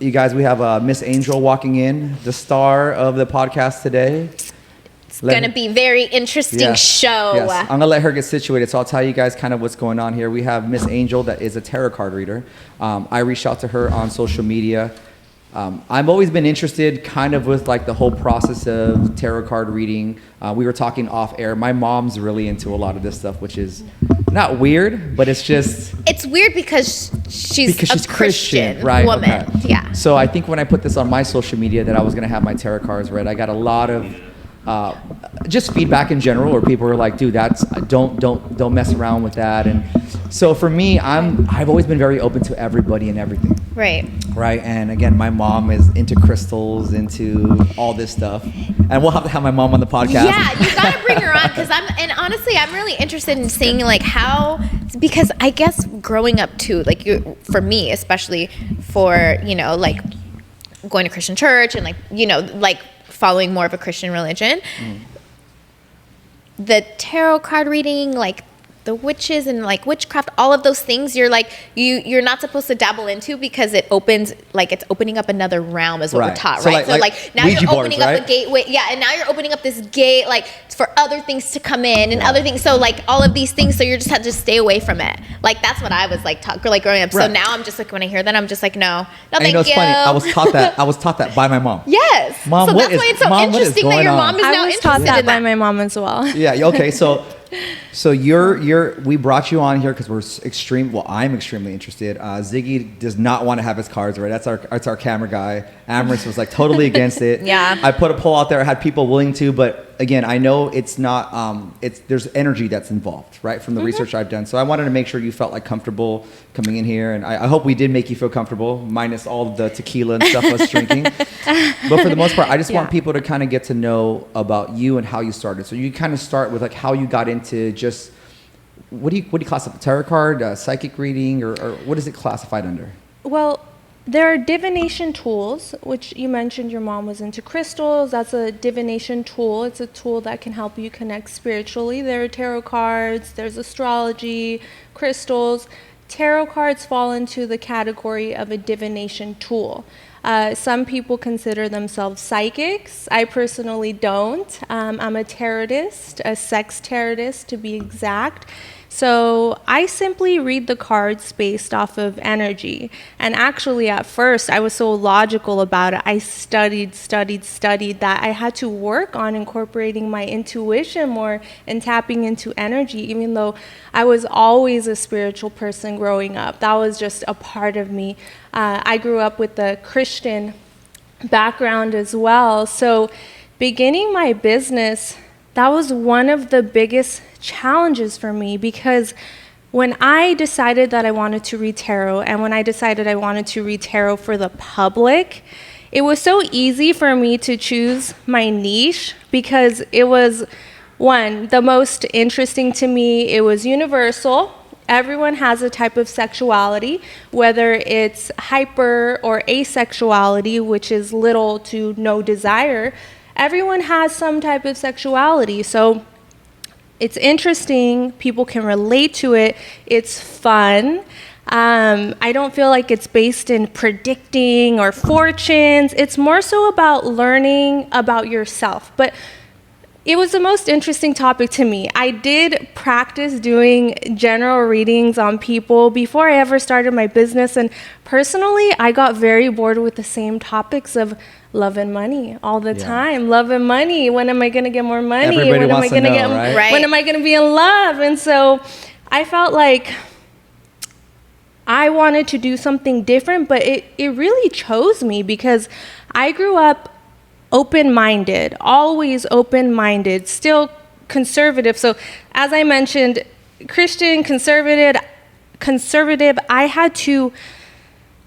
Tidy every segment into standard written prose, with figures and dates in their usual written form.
You guys, we have Miss Angel walking in, the star of the podcast today. It's going to be very interesting show. Yes, I'm going to let her get situated. So I'll tell you guys kind of what's going on here. We have Miss Angel that is a tarot card reader. I reached out to her on social media. I've always been interested kind of with like the whole process of tarot card reading. We were talking off air. My mom's really into a lot of this stuff, which is not weird, but it's just... It's weird because she's a Christian right? woman. Okay. Yeah. So I think when I put this on my social media that I was going to have my tarot cards read, I got a lot of just feedback in general, where people were like, "Dude, that's don't mess around with that." And so for me, I've always been very open to everybody and everything. Right. And again, my mom is into crystals, into all this stuff, and we'll have to have my mom on the podcast. Yeah, you gotta bring her on and honestly, I'm really interested in seeing like how, because I guess growing up too, like for me, especially for like going to Christian church and like following more of a Christian religion, the tarot card reading, like the witches and like witchcraft, all of those things, you're like you're not supposed to dabble into, because it's opening up another realm, is what we're taught, so right? So like now Ouija you're opening boards, up a gateway, and now you're opening up this gate like for other things to come in and other things. So like all of these things, so you just have to stay away from it. Like that's what I was like growing up. So now I'm just like, when I hear that, I'm just like, no, thank you. It's funny. I was taught that by my mom. Yes. Mom, so that's why it's so interesting that your mom is now interested in that. I was taught that by my mom as well. Yeah. Okay. So we brought you on here because I'm extremely interested. Ziggy does not want to have his cards read. That's our camera guy. Amris was like totally against it. Yeah. I put a poll out there. I had people willing to, but again, I know it's not. There's energy that's involved, right? From the research I've done. So I wanted to make sure you felt like comfortable coming in here, and I hope we did make you feel comfortable, minus all the tequila and stuff us drinking. But for the most part, I just want people to kind of get to know about you and how you started. So you kind of start with like how you got into just what do you classify, tarot card, psychic reading, or what is it classified under? Well, there are divination tools, which you mentioned your mom was into crystals. That's a divination tool. It's a tool that can help you connect spiritually. There are tarot cards, there's astrology, crystals. Tarot cards fall into the category of a divination tool. Some people consider themselves psychics. I personally don't. I'm a tarotist, a sex tarotist to be exact. So I simply read the cards based off of energy. And actually at first I was so logical about it. I studied that I had to work on incorporating my intuition more and tapping into energy, even though I was always a spiritual person growing up. That was just a part of me. I grew up with a Christian background as well. So beginning my business, that was one of the biggest challenges for me, because when I decided that I wanted to read tarot, and when I decided I wanted to read tarot for the public, it was so easy for me to choose my niche, because it was, one, the most interesting to me. It was universal. Everyone has a type of sexuality, whether it's hyper or asexuality, which is little to no desire. Everyone has some type of sexuality, so it's interesting. People can relate to it. It's fun. I don't feel like it's based in predicting or fortunes. It's more so about learning about yourself. But it was the most interesting topic to me. I did practice doing general readings on people before I ever started my business, and personally, I got very bored with the same topics of love and money all the time. Love and money. When am I going to get more money? Everybody when am I wants to know, get right? When am I going to be in love? And so I felt like I wanted to do something different, but it really chose me, because I grew up open-minded, always open-minded, still conservative. So as I mentioned, Christian, conservative, I had to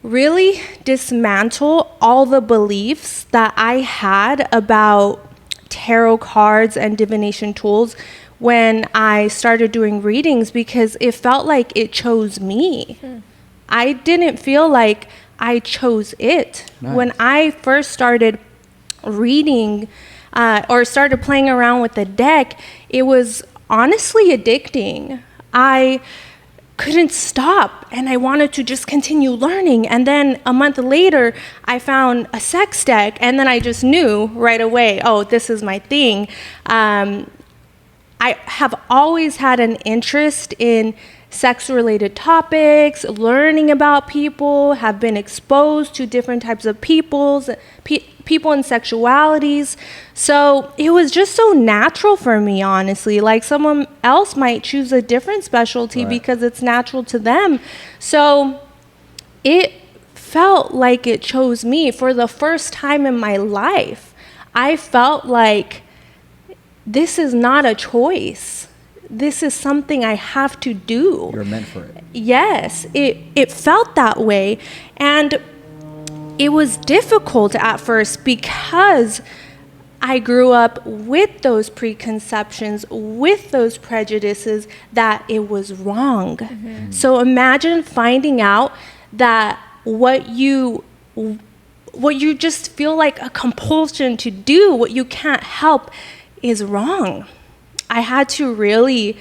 really dismantle all the beliefs that I had about tarot cards and divination tools when I started doing readings, because it felt like it chose me. I didn't feel like I chose it. Nice. When I first started reading or started playing around with the deck, it was honestly addicting. I couldn't stop, and I wanted to just continue learning. And then a month later, I found a sex deck, and then I just knew right away, oh, this is my thing. I have always had an interest in sex-related topics, learning about people, have been exposed to different types of people and sexualities. So it was just so natural for me, honestly. Like someone else might choose a different specialty because it's natural to them. So it felt like it chose me for the first time in my life. I felt like this is not a choice. This is something I have to do. You're meant for it. Yes, it felt that way. And it was difficult at first because I grew up with those preconceptions, with those prejudices that it was wrong. Mm-hmm. So imagine finding out that what you just feel like a compulsion to do, what you can't help, is wrong. I had to really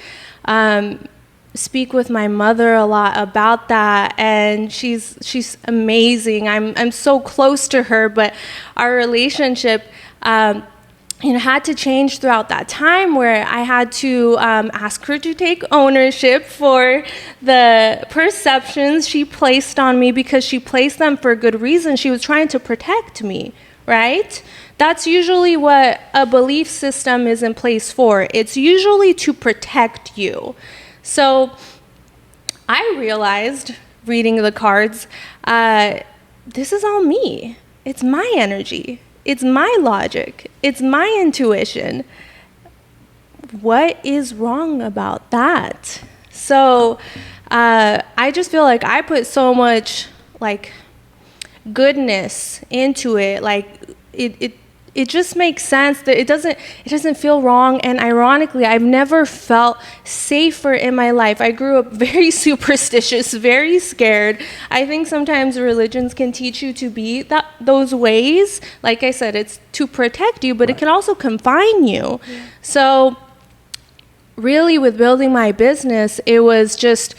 speak with my mother a lot about that, and she's amazing. I'm so close to her, but our relationship had to change throughout that time, where I had to ask her to take ownership for the perceptions she placed on me, because she placed them for a good reason. She was trying to protect me, right? That's usually what a belief system is in place for. It's usually to protect you. So I realized, reading the cards, this is all me. It's my energy. It's my logic. It's my intuition. What is wrong about that? So I just feel like I put so much like goodness into it. Like it just makes sense that it doesn't feel wrong. And ironically, I've never felt safer in my life. I grew up very superstitious, very scared. I think sometimes religions can teach you to be those ways. Like I said, it's to protect you, but it can also confine you. Yeah. So really, with building my business, it was just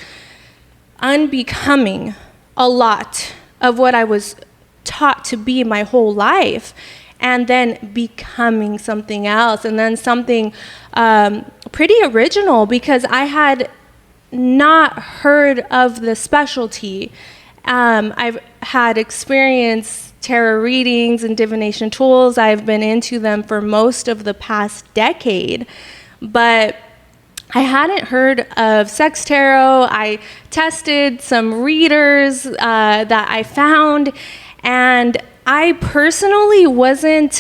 unbecoming a lot of what I was taught to be my whole life, and then becoming something else, and then something pretty original, because I had not heard of the specialty. I've had experienced tarot readings and divination tools. I've been into them for most of the past decade, but I hadn't heard of sex tarot. I tested some readers that I found, and I personally wasn't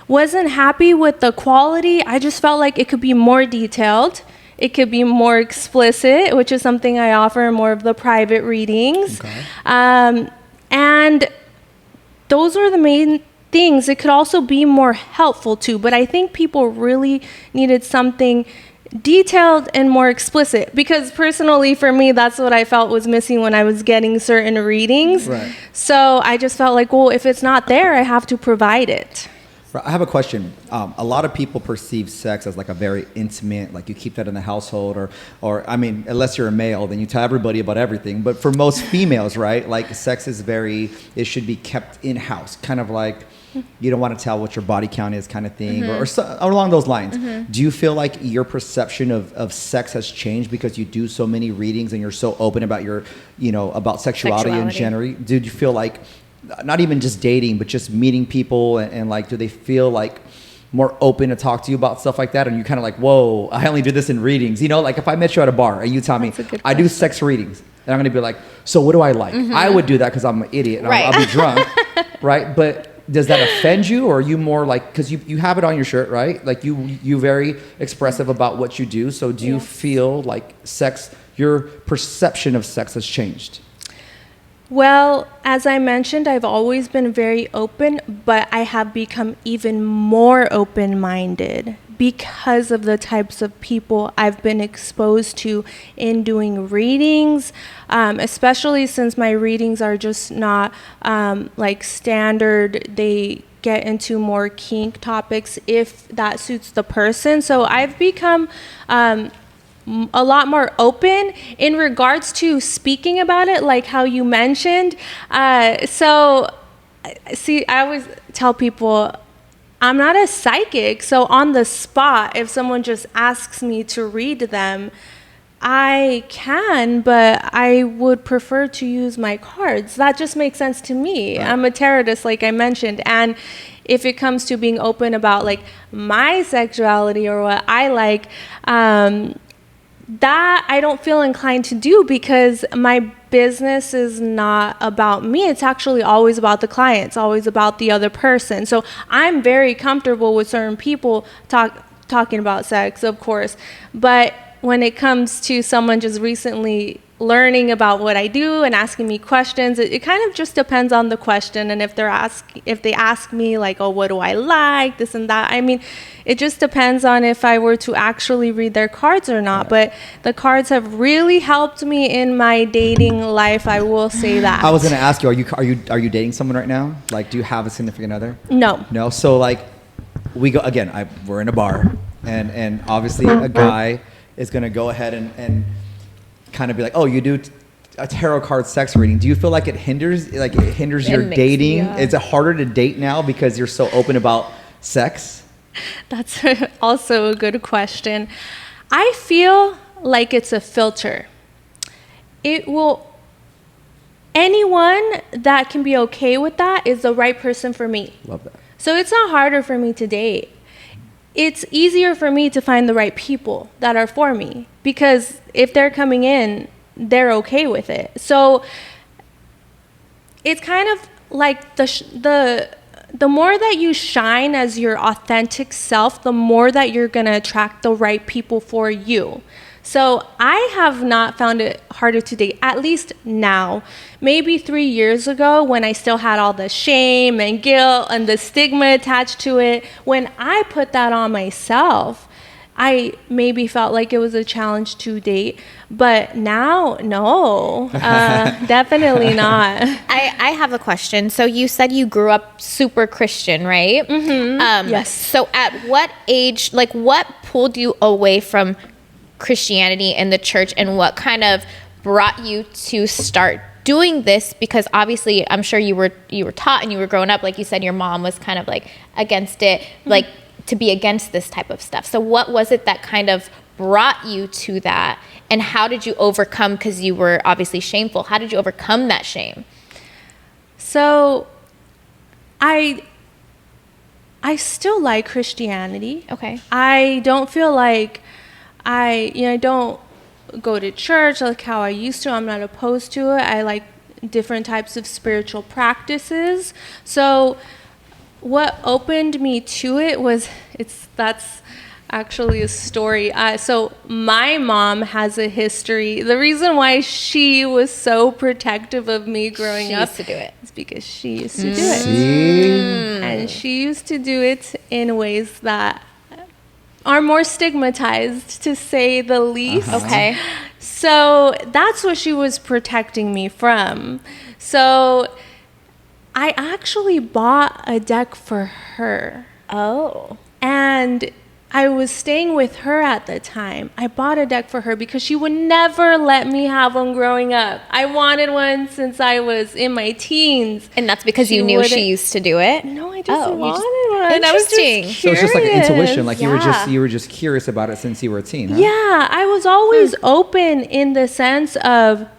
happy with the quality. I just felt like it could be more detailed. It could be more explicit, which is something I offer in more of the private readings. Okay. And those were the main things. It could also be more helpful too, but I think people really needed something detailed and more explicit, because personally for me, that's what I felt was missing when I was getting certain readings. Right. So I just felt like, well, if it's not there, I have to provide it. I have a question. A lot of people perceive sex as like a very intimate, like you keep that in the household, or I mean, unless you're a male, then you tell everybody about everything. But for most females, right, like sex is it should be kept in-house, kind of like you don't want to tell what your body count is kind of thing, mm-hmm. or along those lines. Mm-hmm. Do you feel like your perception of sex has changed because you do so many readings and you're so open about about sexuality and gender? Did you feel like, not even just dating, but just meeting people and like, do they feel like more open to talk to you about stuff like that? And you kind of like, whoa, I only do this in readings. Like if I met you at a bar and you tell me, I do sex readings, and I'm going to be like, so what do I like? Mm-hmm. I would do that because I'm an idiot and I'll be drunk, right? But does that offend you, or are you more like, because you have it on your shirt, right? Like you very expressive about what you do. So do you feel like your perception of sex has changed? Well, as I mentioned, I've always been very open, but I have become even more open-minded because of the types of people I've been exposed to in doing readings, especially since my readings are just not like standard. They get into more kink topics if that suits the person. So I've become a lot more open in regards to speaking about it, like how you mentioned. So, see, I always tell people, I'm not a psychic. So on the spot, if someone just asks me to read them, I can, but I would prefer to use my cards. That just makes sense to me. Right. I'm a tarotist, like I mentioned. And if it comes to being open about like my sexuality or what I like, that I don't feel inclined to do, because my business is not about me. It's actually always about the client. It's always about the other person. So I'm very comfortable with certain people talking about sex, of course. But when it comes to someone just recently learning about what I do and asking me questions, it kind of just depends on the question. And if they ask me like, oh, what do I like, this and that, I mean, it just depends on if I were to actually read their cards or not. But the cards have really helped me in my dating life, I will say that. I was going to ask you, are you dating someone right now? Like, do you have a significant other? No. So like, we go again. We're in a bar, and obviously a guy is going to go ahead and kind of be like, oh, you do a tarot card sex reading. Do you feel like it hinders your dating? Is it harder to date now because you're so open about sex? That's also a good question. I feel like it's a filter. Anyone that can be okay with that is the right person for me. Love that. So it's not harder for me to date. It's easier for me to find the right people that are for me, because if they're coming in, they're okay with it. So it's kind of like the more that you shine as your authentic self, the more that you're going to attract the right people for you. So I have not found it harder to date, at least now. Maybe 3 years ago, when I still had all the shame and guilt and the stigma attached to it, when I put that on myself, I maybe felt like it was a challenge to date. But now, no, definitely not. I have a question. So you said you grew up super Christian, right? Mm-hmm. Yes. So at what age, like what pulled you away from Christianity and the church, and what kind of brought you to start doing this? Because obviously I'm sure you were taught, and you were growing up, like you said, your mom was kind of like against it, like to be against this type of stuff. So what was it that kind of brought you to that, and how did you overcome, because you were obviously shameful, how did you overcome that shame? So I still like Christianity. Okay. I don't feel like I don't go to church like how I used to. I'm not opposed to it. I like different types of spiritual practices. So what opened me to it was, that's actually a story. So my mom has a history. The reason why she was so protective of me growing up, she used to do it, is because she used to do it. And she used to do it in ways that are more stigmatized, to say the least. Okay. So that's what she was protecting me from. So I actually bought a deck for her. Oh. And I was staying with her at the time. I bought a deck for her because she would never let me have one growing up. I wanted one since I was in my teens. And that's because you knew she used to do it? No, I just wanted one. Interesting. I was just so it's just like an intuition, like Yeah. you were just curious about it since you were a teen, huh? Yeah, I was always open in the sense of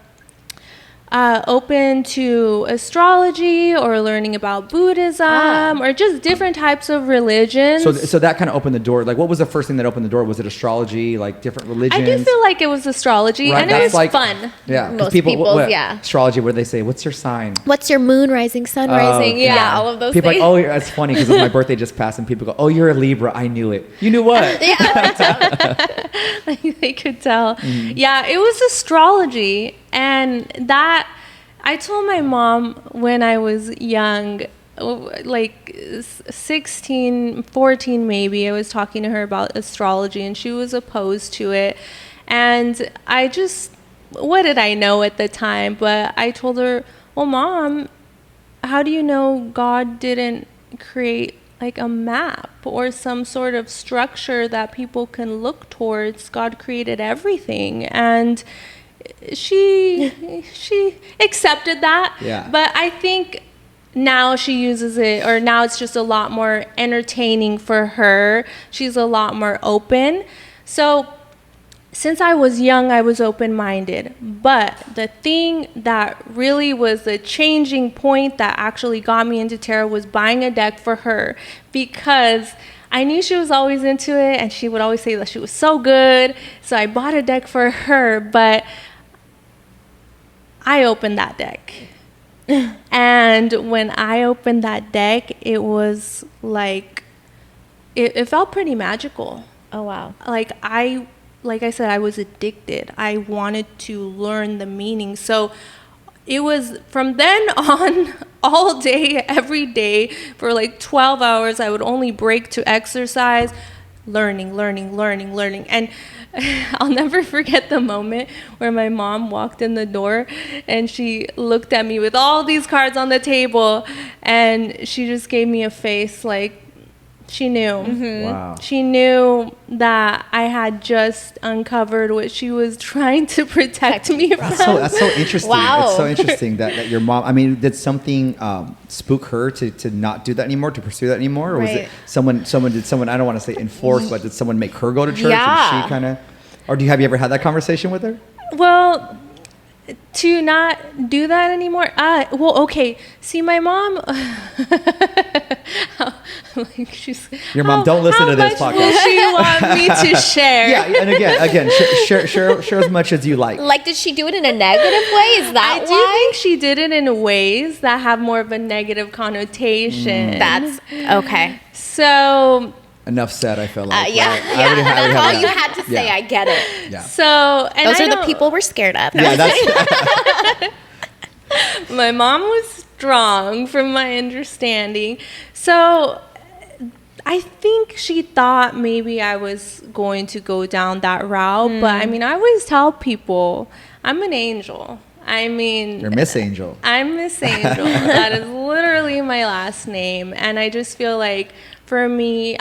open to astrology or learning about Buddhism or just different types of religions. So that kind of opened the door. Like, what was the first thing that opened the door? Was it astrology, like different religions? I do feel like it was astrology, Right, and it was fun. Yeah, Most people, people's, yeah. Astrology, what do they say? What's your sign? What's your moon rising, sun rising? okay. Yeah, all of those People things. like, oh, that's funny because my birthday just passed, and people go, oh, you're a Libra. I knew it. You knew what? They could tell. Yeah, it was astrology, and that I told my mom when I was young, like 16, 14 maybe, I was talking to her about astrology, and she was opposed to it. And what did I know at the time? But I told her, well, Mom, how do you know God didn't create like a map or some sort of structure that people can look towards. God created everything, and she accepted that. Yeah. But I think now she uses it, or now it's just a lot more entertaining for her. She's a lot more open. So since I was young, I was open-minded. But the thing that really was the changing point that actually got me into tarot was buying a deck for her, because I knew she was always into it and she would always say that she was so good. So I bought a deck for her, but I opened that deck. And when I opened that deck, it was like, it felt pretty magical. Oh, wow. Like I said, I was addicted. I wanted to learn the meaning. So it was from then on, all day, every day, for like 12 hours, I would only break to exercise, learning. And I'll never forget the moment where my mom walked in the door and she looked at me with all these cards on the table, and she just gave me a face like she knew. Mm-hmm. Wow. She knew that I had just uncovered what she was trying to protect me from. That's so interesting. Wow. It's so interesting that your mom, I mean, did something spook her to not do that anymore, to pursue that anymore? Or was it Right. someone, I don't want to say enforce, but did someone make her go to church? Yeah. And she kind of, or have you ever had that conversation with her? Well, to not do that anymore. Well, okay. See, my mom. Like Your mom, don't listen to this how much podcast. does she want me to share? Yeah, and again, share as much as you like. Like, did she do it in a negative way? Is that I do why? think she did it in ways that have more of a negative connotation. That's okay. So. Enough said, I feel like. Yeah, right? yeah. I That's already all have you enough. had to say. Yeah. I get it. Yeah. So, and Those I are the don't- people we're scared of. No, Yeah, I'm that's My mom was strong, from my understanding. So I think she thought maybe I was going to go down that route. But I mean, I always tell people I'm an angel. I mean, You're Miss Angel. I'm Miss Angel. That is literally my last name. And I just feel like for me,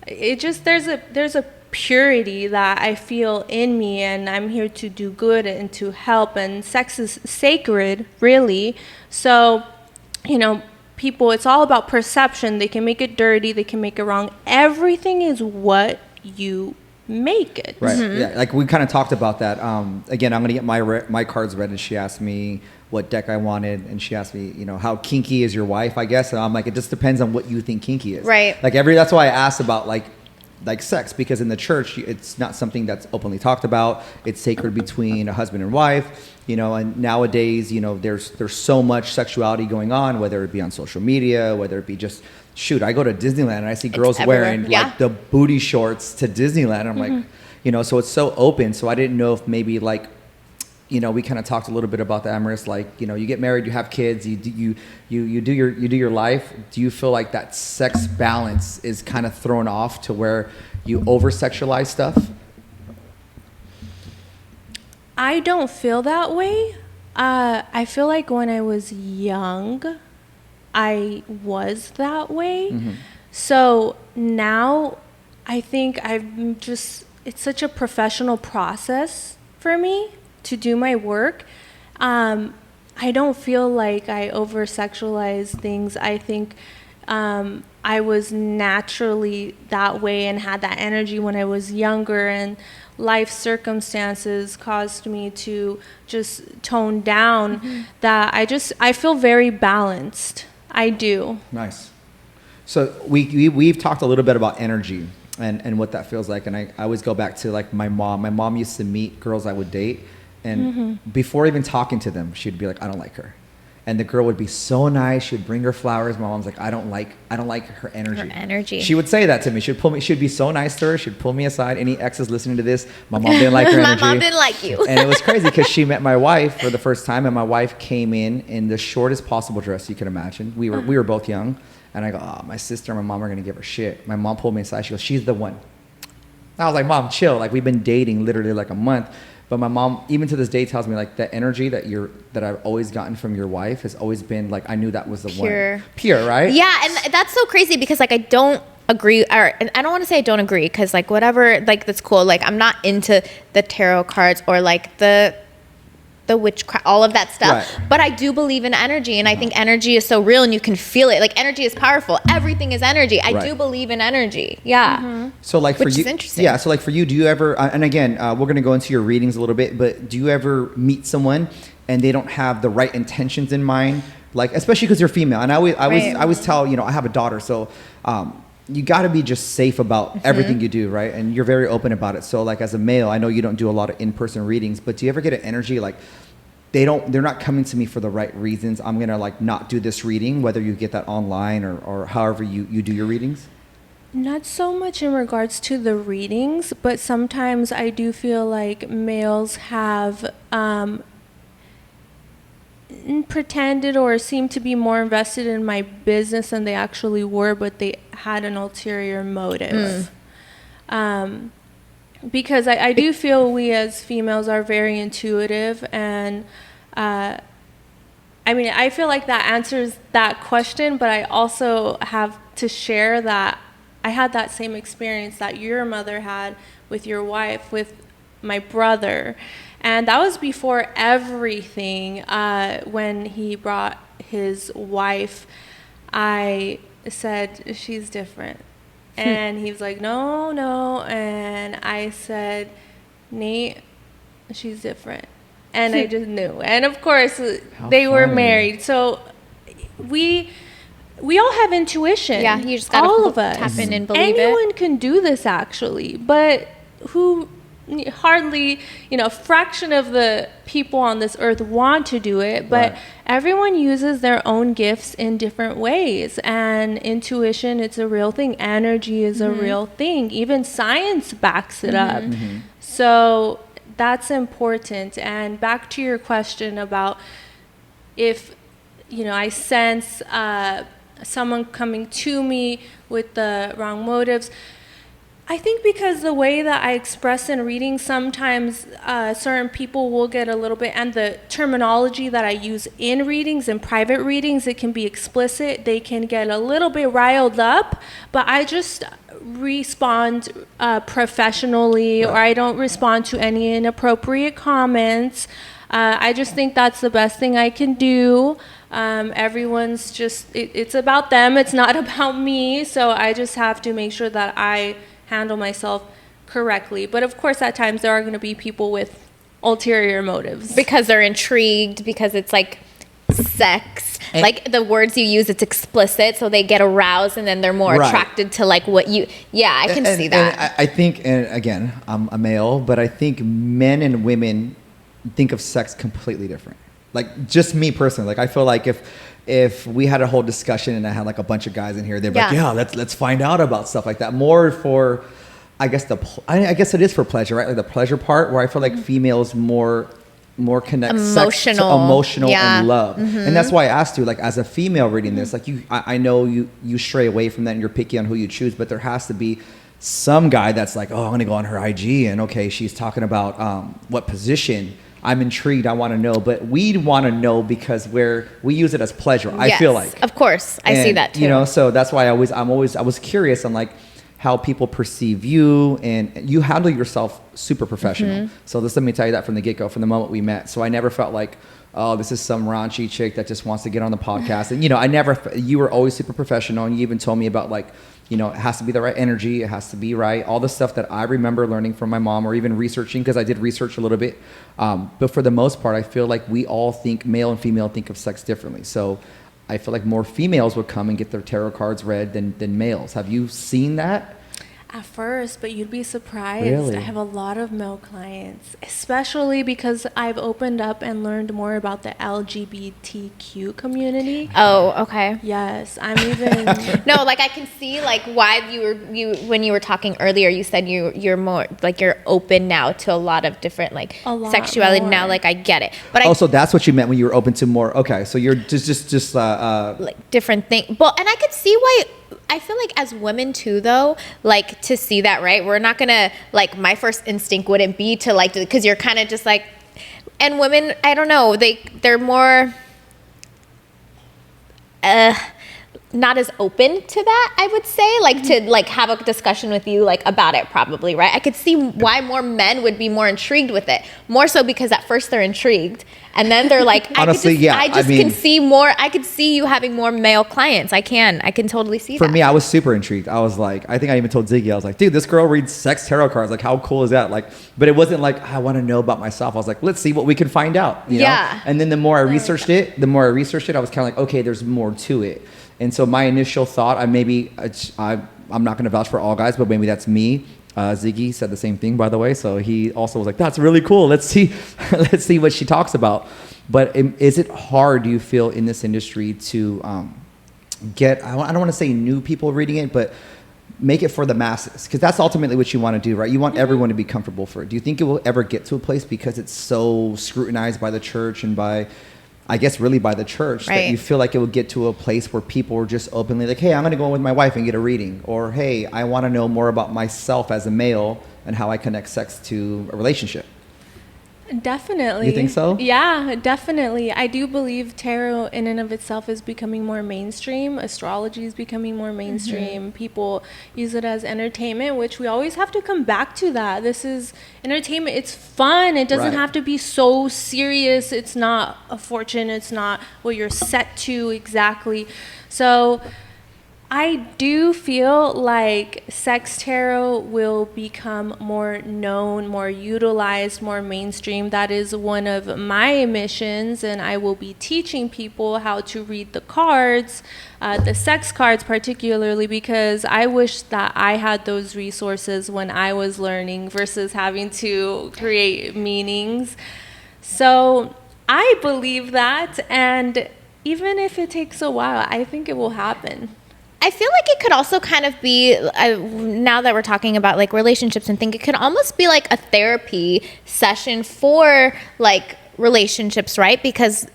there's a purity that I feel in me, and I'm here to do good and to help, and sex is sacred, really. So, people, it's all about perception. They can make it dirty, they can make it wrong. Everything is what you make it. Right. Yeah. Like we kind of talked about that. Again, I'm gonna get my cards read, and she asked me what deck I wanted, and she asked me, how kinky is your wife? I guess, and I'm like, it just depends on what you think kinky is. Right. Like that's why I asked about like sex, because in the church it's not something that's openly talked about. It's sacred between a husband and wife. And nowadays, there's so much sexuality going on, whether it be on social media, whether it be just. Shoot, I go to Disneyland and I see girls everywhere. wearing Yeah. like the booty shorts to Disneyland. I'm like, so it's so open. So I didn't know if maybe like, we kind of talked a little bit about the Amris, like, you get married, you have kids, you do your life. Do you feel like that sex balance is kind of thrown off to where you over sexualize stuff? I don't feel that way. I feel like when I was young, I was that way. So now I think it's such a professional process for me to do my work. I don't feel like I over sexualize things. I think I was naturally that way and had that energy when I was younger, and life circumstances caused me to just tone down that. I feel very balanced. I do. Nice. So we've talked a little bit about energy and what that feels like, and I always go back to like my mom. My mom used to meet girls I would date, and before even talking to them, she'd be like, I don't like her. And the girl would be so nice. She would bring her flowers. My mom's like, I don't like her energy. Her energy. She would say that to me. She'd be so nice to her. She'd pull me aside. Any exes listening to this, my mom didn't like her My energy. mom didn't like you. And it was crazy because she met my wife for the first time, and my wife came in the shortest possible dress you could imagine. We were both young, and I go, oh, my sister and my mom are gonna give her shit. My mom pulled me aside. She goes, she's the one. I was like, Mom, chill. Like, we've been dating literally like a month. But my mom, even to this day, tells me like the energy that I've always gotten from your wife has always been like, I knew that was the one. Pure, right? Yeah, and that's so crazy because like I don't agree, and I don't want to say I don't agree because like whatever, like that's cool. Like I'm not into the tarot cards or like the witchcraft, all of that stuff. Right. But I do believe in energy, and I think energy is so real, and you can feel it. Like energy is powerful. Everything is energy. I do believe in energy. Yeah. So like for Which you, is interesting. yeah. So like for you, do you ever? And again, we're gonna go into your readings a little bit, but do you ever meet someone and they don't have the right intentions in mind? Like especially because you're female, and I always tell I have a daughter, so. You got to be just safe about everything you do, right? And you're very open about it. So like as a male, I know you don't do a lot of in-person readings, but do you ever get an energy like they're not coming to me for the right reasons? I'm going to like not do this reading, whether you get that online or however you do your readings? Not so much in regards to the readings, but sometimes I do feel like males have pretended or seemed to be more invested in my business than they actually were, but they had an ulterior motive. Because I do feel we as females are very intuitive, and I mean, I feel like that answers that question, but I also have to share that I had that same experience that your mother had with your wife, with my brother. And that was before everything. When he brought his wife, I said, she's different. And he was like, no. And I said, Nate, she's different. And I just knew. And of course, they were married. So we all have intuition. Yeah, you just gotta all of us. tap in and believe Anyone can do this, actually. But hardly, a fraction of the people on this earth want to do it, but everyone uses their own gifts in different ways. And intuition, it's a real thing. Energy is a real thing. Even science backs it up. So that's important. And back to your question about if, I sense someone coming to me with the wrong motives. I think because the way that I express in readings, sometimes certain people will get a little bit, and the terminology that I use in readings and private readings, it can be explicit. They can get a little bit riled up, but I just respond professionally, or I don't respond to any inappropriate comments. I just think that's the best thing I can do. Everyone's just, it's about them. It's not about me. So I just have to make sure that I handle myself correctly. But of course, at times there are going to be people with ulterior motives. Because they're intrigued, because it's like sex. And like the words you use, it's explicit, so they get aroused and then they're more attracted to like what you, I can see that. And I think, and again, I'm a male, but I think men and women think of sex completely different. Like just me personally, like I feel like if we had a whole discussion and I had like a bunch of guys in here, they'd be like, let's find out about stuff like that. More for, I guess it is for pleasure, right? Like the pleasure part, where I feel like females more connect sex to emotional and love. And that's why I asked you, like as a female reading this, like I know you stray away from that and you're picky on who you choose, but there has to be some guy that's like, oh, I'm gonna go on her IG and okay, she's talking about what position. I'm intrigued. I want to know, but we want to know because we use it as pleasure. I feel like, of course, I see that too. So that's why I was curious on like how people perceive you, and you handle yourself super professional. So let me tell you that from the get go, from the moment we met. So I never felt like, oh, this is some raunchy chick that just wants to get on the podcast. And you were always super professional, and you even told me about like, it has to be the right energy. It has to be right. All the stuff that I remember learning from my mom, or even researching, because I did research a little bit. But for the most part, I feel like we all think, male and female think of sex differently. So I feel like more females would come and get their tarot cards read than males. Have you seen that? At first, but you'd be surprised. Really? I have a lot of male clients, especially because I've opened up and learned more about the LGBTQ community. Oh, okay. Yes, I'm even... No, like I can see like why when you were talking earlier, you said you're more like you're open now to a lot of different like sexuality more. Now. Like I get it, but so that's what you meant when you were open to more. Okay, so you're just like different things. Well, and I could see why. I feel like as women too, though, like to see that, right? We're not gonna like. My first instinct wouldn't be to like, because you're kind of just like, and women, I don't know, they're more. Not as open to that, I would say, like to like have a discussion with you like about it, probably, right? I could see why more men would be more intrigued with it, more so because at first they're intrigued and then they're like, honestly, I can see more. I could see you having more male clients. I can totally see that. For me, I was super intrigued. I was like, I think I even told Ziggy, I was like, dude, this girl reads sex tarot cards. Like, how cool is that? Like, but it wasn't like, I want to know about myself. I was like, let's see what we can find out. You know? And then the more I researched it, I was kind of like, okay, there's more to it. And so my initial thought, I'm not going to vouch for all guys, but maybe that's me. Ziggy said the same thing, by the way. So he also was like, that's really cool. Let's see what she talks about. But is it hard, do you feel, in this industry to get, I don't want to say new people reading it, but make it for the masses? Because that's ultimately what you want to do, right? You want everyone to be comfortable for it. Do you think it will ever get to a place, because it's so scrutinized by the church and by, I guess, really by the church, that you feel like it would get to a place where people are just openly like, hey, I'm going to go in with my wife and get a reading, or hey, I want to know more about myself as a male and how I connect sex to a relationship? Definitely. You think so? Yeah, definitely. I do believe tarot in and of itself is becoming more mainstream. Astrology is becoming more mainstream. People use it as entertainment, which we always have to come back to that. This is entertainment. It's fun. It doesn't have to be so serious. It's not a fortune. It's not what you're set to exactly. So I do feel like sex tarot will become more known, more utilized, more mainstream. That is one of my missions, and I will be teaching people how to read the cards, the sex cards particularly, because I wish that I had those resources when I was learning versus having to create meanings. So I believe that, and even if it takes a while, I think it will happen. I feel like it could also kind of be, now that we're talking about like relationships and things, it could almost be like a therapy session for like relationships, right? Because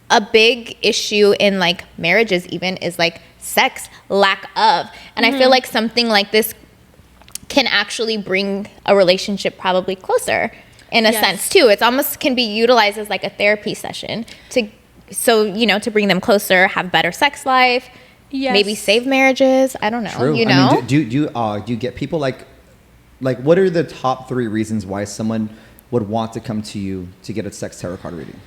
a big issue in like marriages even is like sex, lack of. And I feel like something like this can actually bring a relationship probably closer in a sense too. It's almost can be utilized as like a therapy session to bring them closer, have better sex life. Yes. Maybe save marriages. I don't know. True. You know? I mean, do you get people like what are the top 3 reasons why someone would want to come to you to get a sex tarot card reading?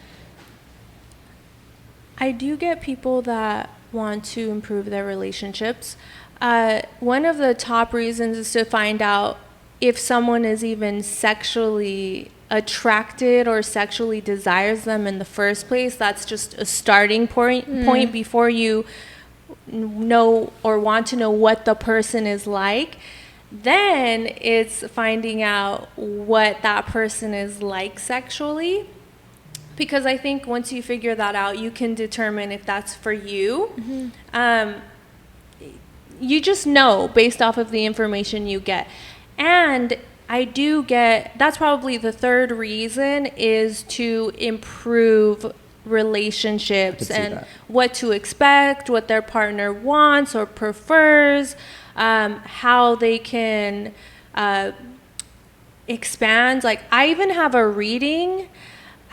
I do get people that want to improve their relationships. One of the top reasons is to find out if someone is even sexually attracted or sexually desires them in the first place. That's just a starting point before you know or want to know what the person is like. Then it's finding out what that person is like sexually, because I think once you figure that out, you can determine if that's for you. You just know based off of the information you get. And I do get, that's probably the third reason, is to improve relationships and what to expect, what their partner wants or prefers, how they can expand. Like, I even have a reading.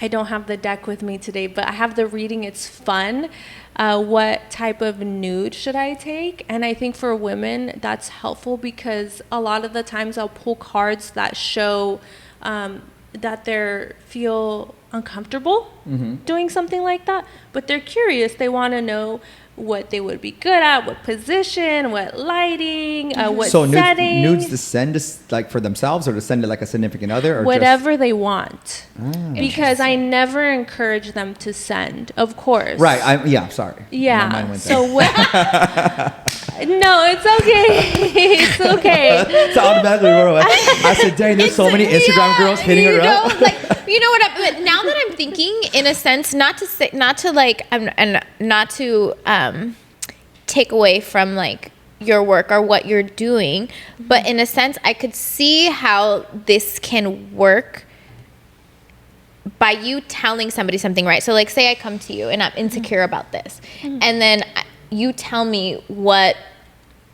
I don't have the deck with me today, but I have the reading. It's fun. What type of nude should I take? And I think for women that's helpful, because a lot of the times I'll pull cards that show that they feel uncomfortable doing something like that, but they're curious. They want to know what they would be good at, what position, what lighting, what setting. Nudes to send like for themselves, or to send to like a significant other, or whatever they want. Because I never encourage them to send, of course. Right. Sorry. Yeah. My mind went so what? No, it's okay. It's okay. It's automatically. I said, dang, there's so many Instagram girls hitting her up. But now that I'm thinking, in a sense, not to take away from like your work or what you're doing, but in a sense, I could see how this can work by you telling somebody something, right? So like, say I come to you and I'm insecure about this, and then you tell me what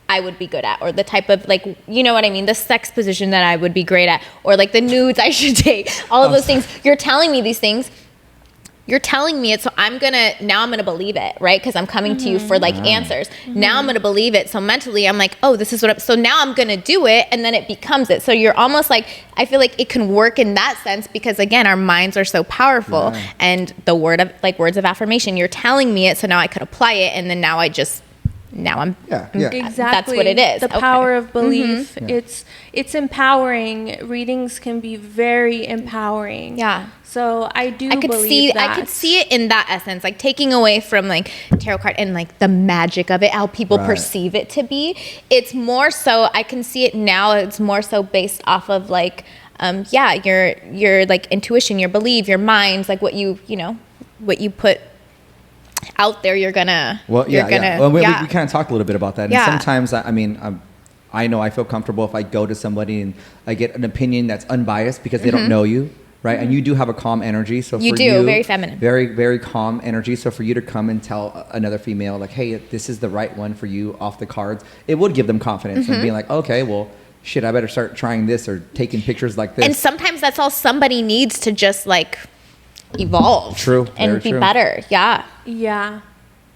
I would be good at, or the type of, like, you know what I mean, the sex position that I would be great at, or like the nudes I should take, all of those things. You're telling me these things. You're telling me it, so I'm gonna believe it, right? Because I'm coming to you for like answers. Now I'm gonna believe it. So mentally, I'm like, oh, this is so now I'm gonna do it, and then it becomes it. So you're almost like, I feel like it can work in that sense, because again, our minds are so powerful, and the words of affirmation. You're telling me it, so now I could apply it, and then now I'm exactly, that's what it is. The power of belief. Yeah. It's empowering. Readings can be very empowering. Yeah. So I could see it in that essence, like taking away from like tarot card and like the magic of it, how people perceive it to be. It's more so, I can see it now. It's more so based off of like, your like intuition, your belief, your minds, like what you put out there, you're gonna. Well, we kind of talked a little bit about that. And sometimes, I know I feel comfortable if I go to somebody and I get an opinion that's unbiased because they don't know you, right? And you do have a calm energy. So you do, very feminine. Very, very calm energy. So for you to come and tell another female, like, hey, this is the right one for you off the cards, it would give them confidence and being like, okay, well, shit, I better start trying this or taking pictures like this. And sometimes that's all somebody needs to just like evolve. True. And be better. Yeah. Yeah.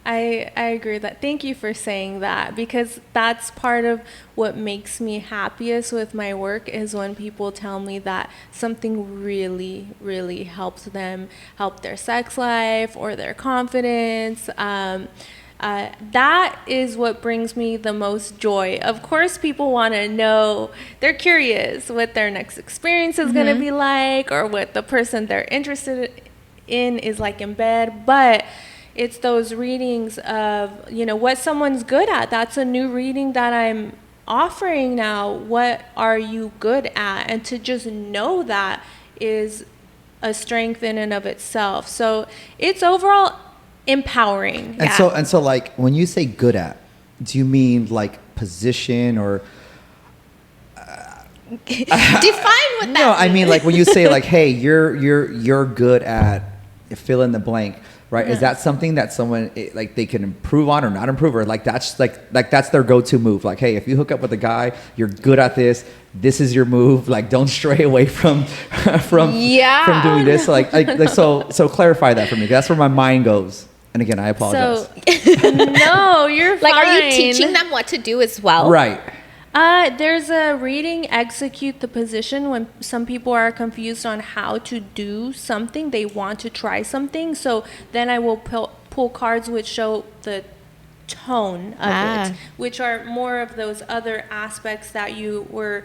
I agree with that. Thank you for saying that, because that's part of what makes me happiest with my work, is when people tell me that something really, really helps them help their sex life or their confidence. That is what brings me the most joy. Of course, people want to know, they're curious what their next experience is going to be like, or what the person they're interested in is like in bed. But it's those readings of, what someone's good at. That's a new reading that I'm offering now. What are you good at? And to just know that is a strength in and of itself. So it's overall empowering. And so like, when you say good at, do you mean like position or define what that means? No, I mean like when you say like, hey, you're good at fill in the blank, right? Is that something that someone like they can improve on or not improve, or like that's that's their go-to move? Like, hey, if you hook up with a guy, you're good at this. This is your move. Like, don't stray away from doing this. So clarify that for me. That's where my mind goes. And again, I apologize. No, you're fine. Like, are you teaching them what to do as well? Right. There's a reading, execute the position, when some people are confused on how to do something. They want to try something. So then I will pull cards which show the tone of it, which are more of those other aspects that you were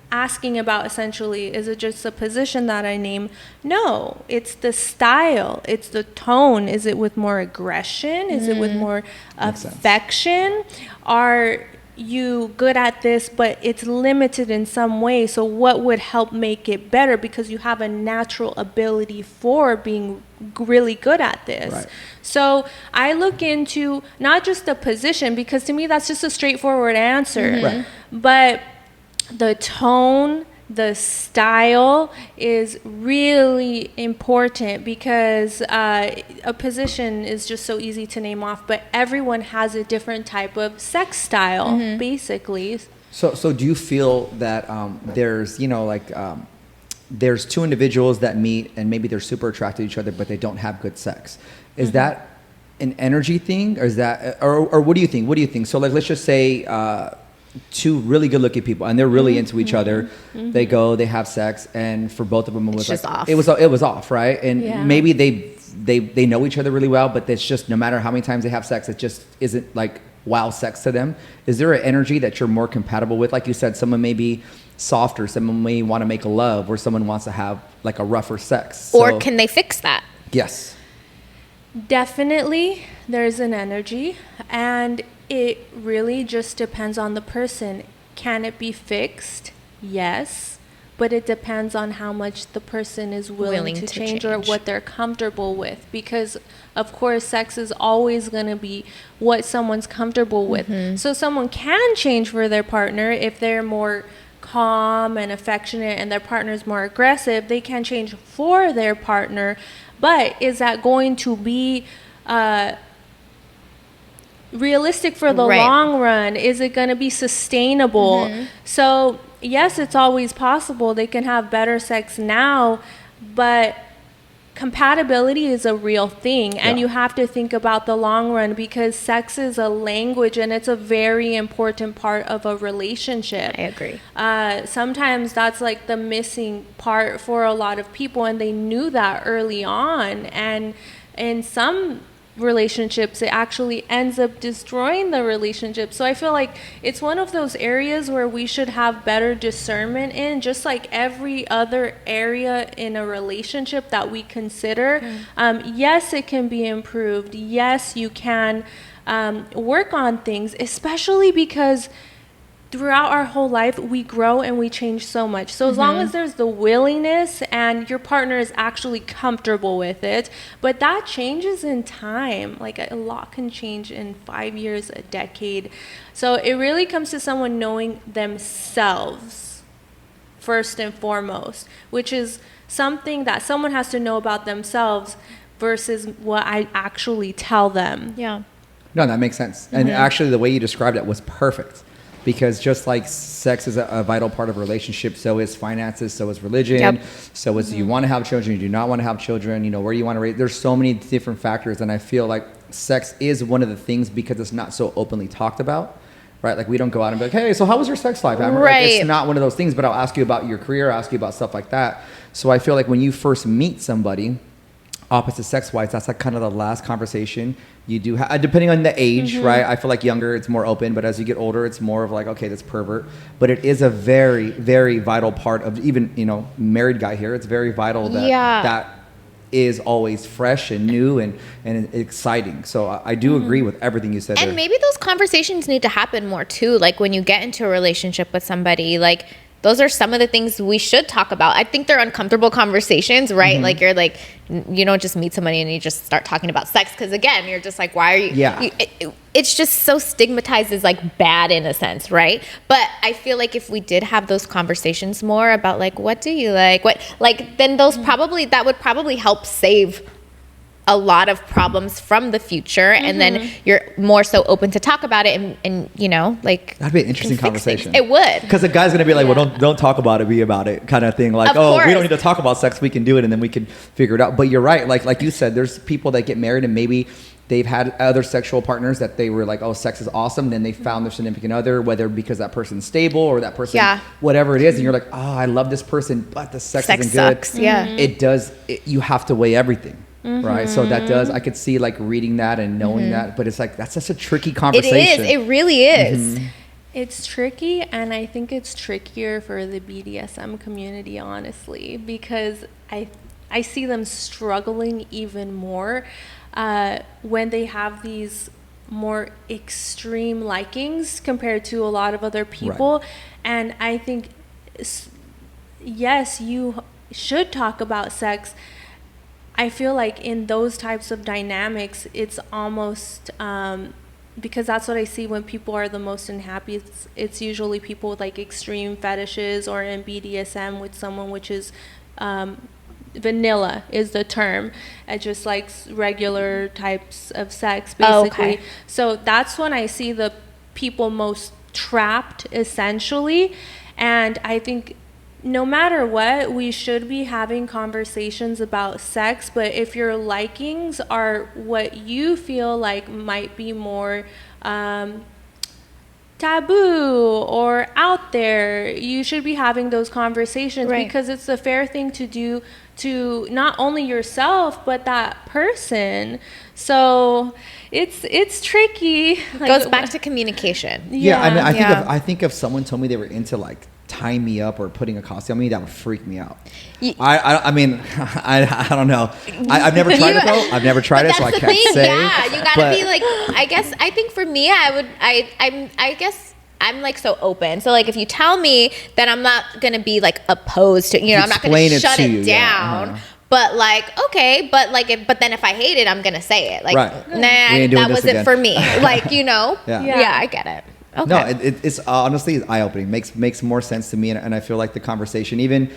asking about. Essentially, is it just a position that I name? No, it's the style, it's the tone. Is it with more aggression? Is it with more affection? Are you good at this, but it's limited in some way? So what would help make it better? Because you have a natural ability for being really good at this. Right. So I look into not just the position, because to me that's just a straightforward answer, Right. but the tone, the style is really important, because a position is just so easy to name off, but everyone has a different type of sex style, basically. So do you feel that there's, there's two individuals that meet and maybe they're super attracted to each other, but they don't have good sex? Is that an energy thing, or is that, or what do you think? What do you think? So like, let's just say two really good looking people and they're really into each other. They go, they have sex, and for both of them it was just off. It was off, right? And maybe they know each other really well, but it's just, no matter how many times they have sex, it just isn't like wow sex to them. Is there an energy that you're more compatible with? Like you said, someone may be softer, someone may want to make love, or someone wants to have like a rougher sex. Or can they fix that? Yes. Definitely, there's an energy, and it really just depends on the person. Can it be fixed? Yes, but it depends on how much the person is willing to change, or what they're comfortable with. Because, of course, sex is always going to be what someone's comfortable with. So someone can change for their partner if they're more calm and affectionate and their partner's more aggressive. They can change for their partner. But is that going to be realistic for the Right. long run? Is it going to be sustainable? So yes, it's always possible they can have better sex now, but compatibility is a real thing, and Yeah. you have to think about the long run, because sex is a language and it's a very important part of a relationship. I agree. Sometimes that's like the missing part for a lot of people, and they knew that early on, and in some relationships it actually ends up destroying the relationship. So I feel like it's one of those areas where we should have better discernment in, just like every other area in a relationship that we consider. Yes, it can be improved. Yes, you can work on things, especially because throughout our whole life, we grow and we change so much. So as long as there's the willingness and your partner is actually comfortable with it, but that changes in time. Like a lot can change in 5 years, a decade. So it really comes to someone knowing themselves first and foremost, which is something that someone has to know about themselves versus what I actually tell them. Yeah. No, that makes sense. And actually, the way you described it was perfect. Because just like sex is a vital part of a relationship, so is finances, so is religion, Yep. so is you want to have children, you do not want to have children, you know, where you want to raise. There's so many different factors, and I feel like sex is one of the things because it's not so openly talked about, right? Like we don't go out and be like, hey, so how was your sex life? Amber? Like, Right. it's not one of those things, but I'll ask you about your career, I'll ask you about stuff like that. So I feel like when you first meet somebody, opposite sex wise, that's like kind of the last conversation you do have, depending on the age, right? I feel like younger it's more open, but as you get older it's more of like, okay, that's pervert. But it is a very, very vital part of, even, you know, married guy here, it's very vital that that is always fresh and new and exciting. So I do agree with everything you said And there. maybe those conversations need to happen more too. Like when you get into a relationship with somebody, like those are some of the things we should talk about. I think they're uncomfortable conversations, right? Like you're like, you don't just meet somebody and you just start talking about sex. Because again, you're just like, why are you? Yeah. It's just so stigmatized as like bad in a sense, right? But I feel like if we did have those conversations more about like, what do you like? What, like, then those that would probably help save a lot of problems from the future, and then you're more so open to talk about it, and you know, like That'd be an interesting can fix things. conversation. It would, Because the guy's gonna be like, well, don't talk about it, be about it, kind of thing. Like, Of oh, we course. don't need to talk about sex, we can do it, and then we can figure it out. But you're right, like you said, there's people that get married and maybe they've had other sexual partners that they were like, oh, sex is awesome. Then they found their significant other, whether because that person's stable or that person, whatever it is, and you're like, oh, I love this person, but the sex isn't sucks. good. Yeah. It does. You have to weigh everything. Right, so that does. I could see like reading that and knowing that, but it's like that's such a tricky It conversation. is. It really is. It's tricky, and I think it's trickier for the BDSM community, honestly, because I see them struggling even more when they have these more extreme likings compared to a lot of other people. Right. And I think, yes, you should talk about sex. I feel like in those types of dynamics, it's almost because that's what I see when people are the most unhappy. It's usually people with like extreme fetishes, or in BDSM with someone which is vanilla is the term, just like regular types of sex, basically. Okay. So that's when I see the people most trapped, essentially. And I think no matter what, we should be having conversations about sex, but if your likings are what you feel like might be more taboo or out there, you should be having those conversations, Right. because it's a fair thing to do to not only yourself but that person. So it's tricky. Goes back to communication. Yeah, I mean, Yeah. I think if someone told me they were into like tying me up or putting a costume on me, that would freak me out. Y- I mean, I don't know. I've never tried it though. I've never tried it, so I That's the can't thing. say. Yeah, you gotta But- be like. I think for me, I guess I'm like so open. So like, if you tell me, then I'm not gonna be like opposed to. You know, I'm not gonna Explain it shut to it you, yeah, down. uh-huh. But like, okay, but like, but then if I hate it, I'm gonna say it. Like, Right. We nah, ain't doing that this wasn't again. for me. Like, you know. Yeah. Yeah, I get it. Okay. No, it's honestly eye-opening. Makes more sense to me, and I feel like the conversation, even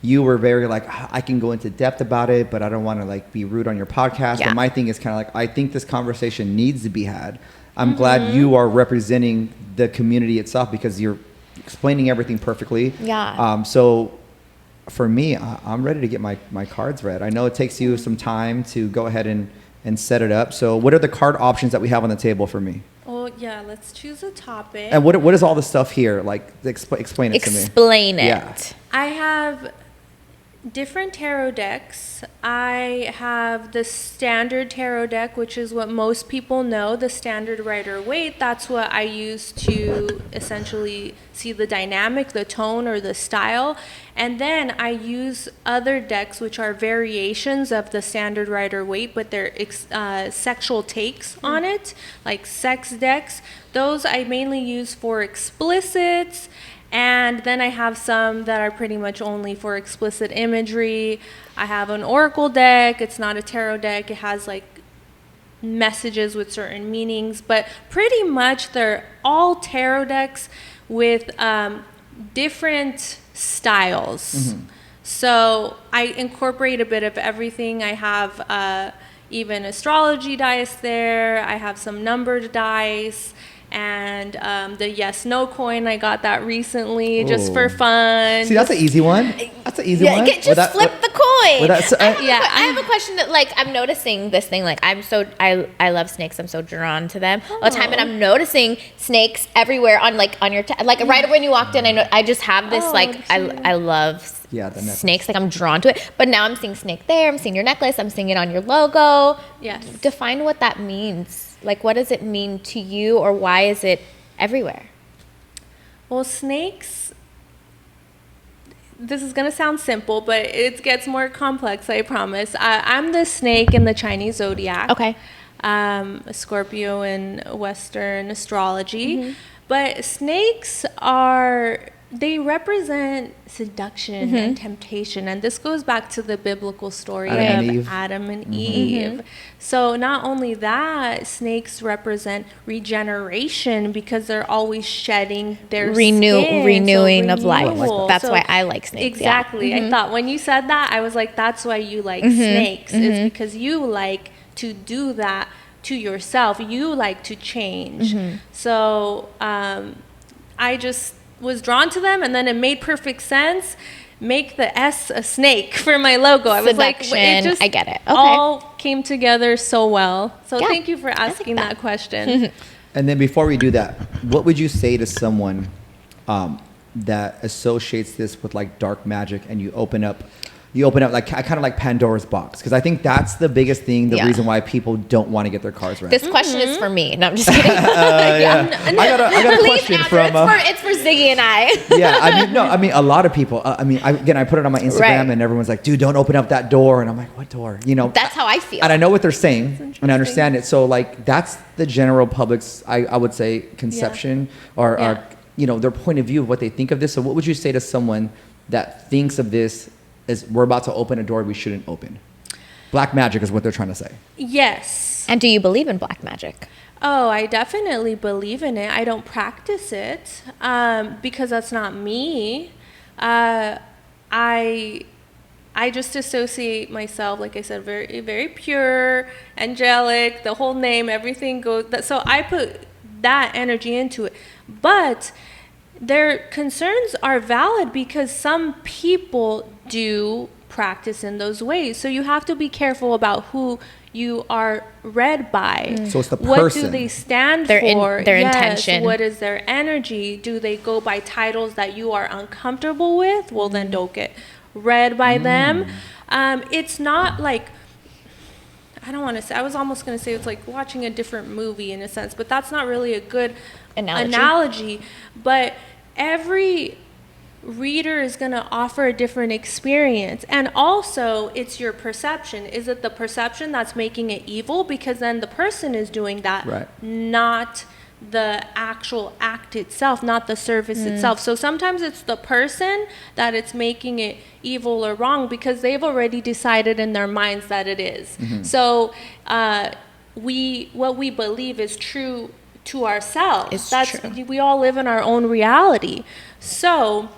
you were very like, I can go into depth about it, but I don't want to like be rude on your podcast. Yeah. And my thing is kind of like, I think this conversation needs to be had. I'm glad you are representing the community itself because you're explaining everything perfectly. Yeah. So for me, I'm ready to get my cards read. I know it takes you some time to go ahead and set it up. So what are the card options that we have on the table for me? Oh, yeah, let's choose a topic. And what is all the stuff here? Like, explain it to me. Explain it. Yeah. I have different tarot decks. I have the standard tarot deck, which is what most people know, the standard Rider-Waite. That's what I use to essentially see the dynamic, the tone, or the style. And then I use other decks, which are variations of the standard Rider-Waite, but they're sexual takes on it, like sex decks. Those I mainly use for explicits. And then I have some that are pretty much only for explicit imagery. I have an oracle deck. It's not a tarot deck. It has like messages with certain meanings, but pretty much they're all tarot decks with different styles. So I incorporate a bit of everything. I have even astrology dice there. I have some numbered dice. And the yes/no coin, I got that recently just for fun. See, that's an easy one. That's an easy one. Just flip the coin. I have a question that, like, I'm noticing this thing. Like, I love snakes. I'm so drawn to them all the time, and I'm noticing snakes everywhere on your like right when you walked in. I just have this I love snakes. Like, I'm drawn to it. But now I'm seeing snake there. I'm seeing your necklace. I'm seeing it on your logo. Yes. Define what that means. Like, what does it mean to you, or why is it everywhere? Well, snakes, this is going to sound simple, but it gets more complex, I promise. I'm the snake in the Chinese zodiac. Okay. A Scorpio in Western astrology. But snakes they represent seduction and temptation. And this goes back to the biblical story of Adam and Eve. So not only that, snakes represent regeneration because they're always shedding their renewing of life. That's why I like snakes. Exactly. I thought when you said that, I was like, that's why you like snakes. It's because you like to do that to yourself. You like to change. So I just was drawn to them, and then it made perfect sense. Make the S a snake for my logo. I was like, it just I get it. Okay. All came together so well. So thank you for asking that question. And then before we do that, what would you say to someone that associates this with like dark magic, and you open up like kind of like Pandora's box? Because I think that's the biggest thing, the reason why people don't want to get their cards read. This question is for me. No, I'm just kidding. I got a question from. It's for Ziggy and I. I mean, a lot of people. I put it on my Instagram, and everyone's like, "Dude, don't open up that door." And I'm like, "What door?" That's how I feel. And I know what they're saying, and I understand it. So, like, that's the general public's, I would say, conception or their point of view of what they think of this. So, what would you say to someone that thinks of this as we're about to open a door we shouldn't open? Black magic is what they're trying to say. Yes. And do you believe in black magic? Oh, I definitely believe in it. I don't practice it because that's not me. I just associate myself, like I said, very, very pure, angelic, the whole name, everything goes. So I put that energy into it. But their concerns are valid because some people do practice in those ways. So you have to be careful about who you are read by. So it's the person. What do they stand for? Their intention. What is their energy? Do they go by titles that you are uncomfortable with? Well, then don't get read by them. It's not like, I don't want to say, I was almost going to say it's like watching a different movie in a sense, but that's not really a good analogy. But every reader is going to offer a different experience. And also, it's your perception. Is it the perception that's making it evil? Because then the person is doing that, not the actual act itself, not the service itself. So sometimes it's the person that it's making it evil or wrong because they've already decided in their minds that it is. So what we believe is true to ourselves. We all live in our own reality. So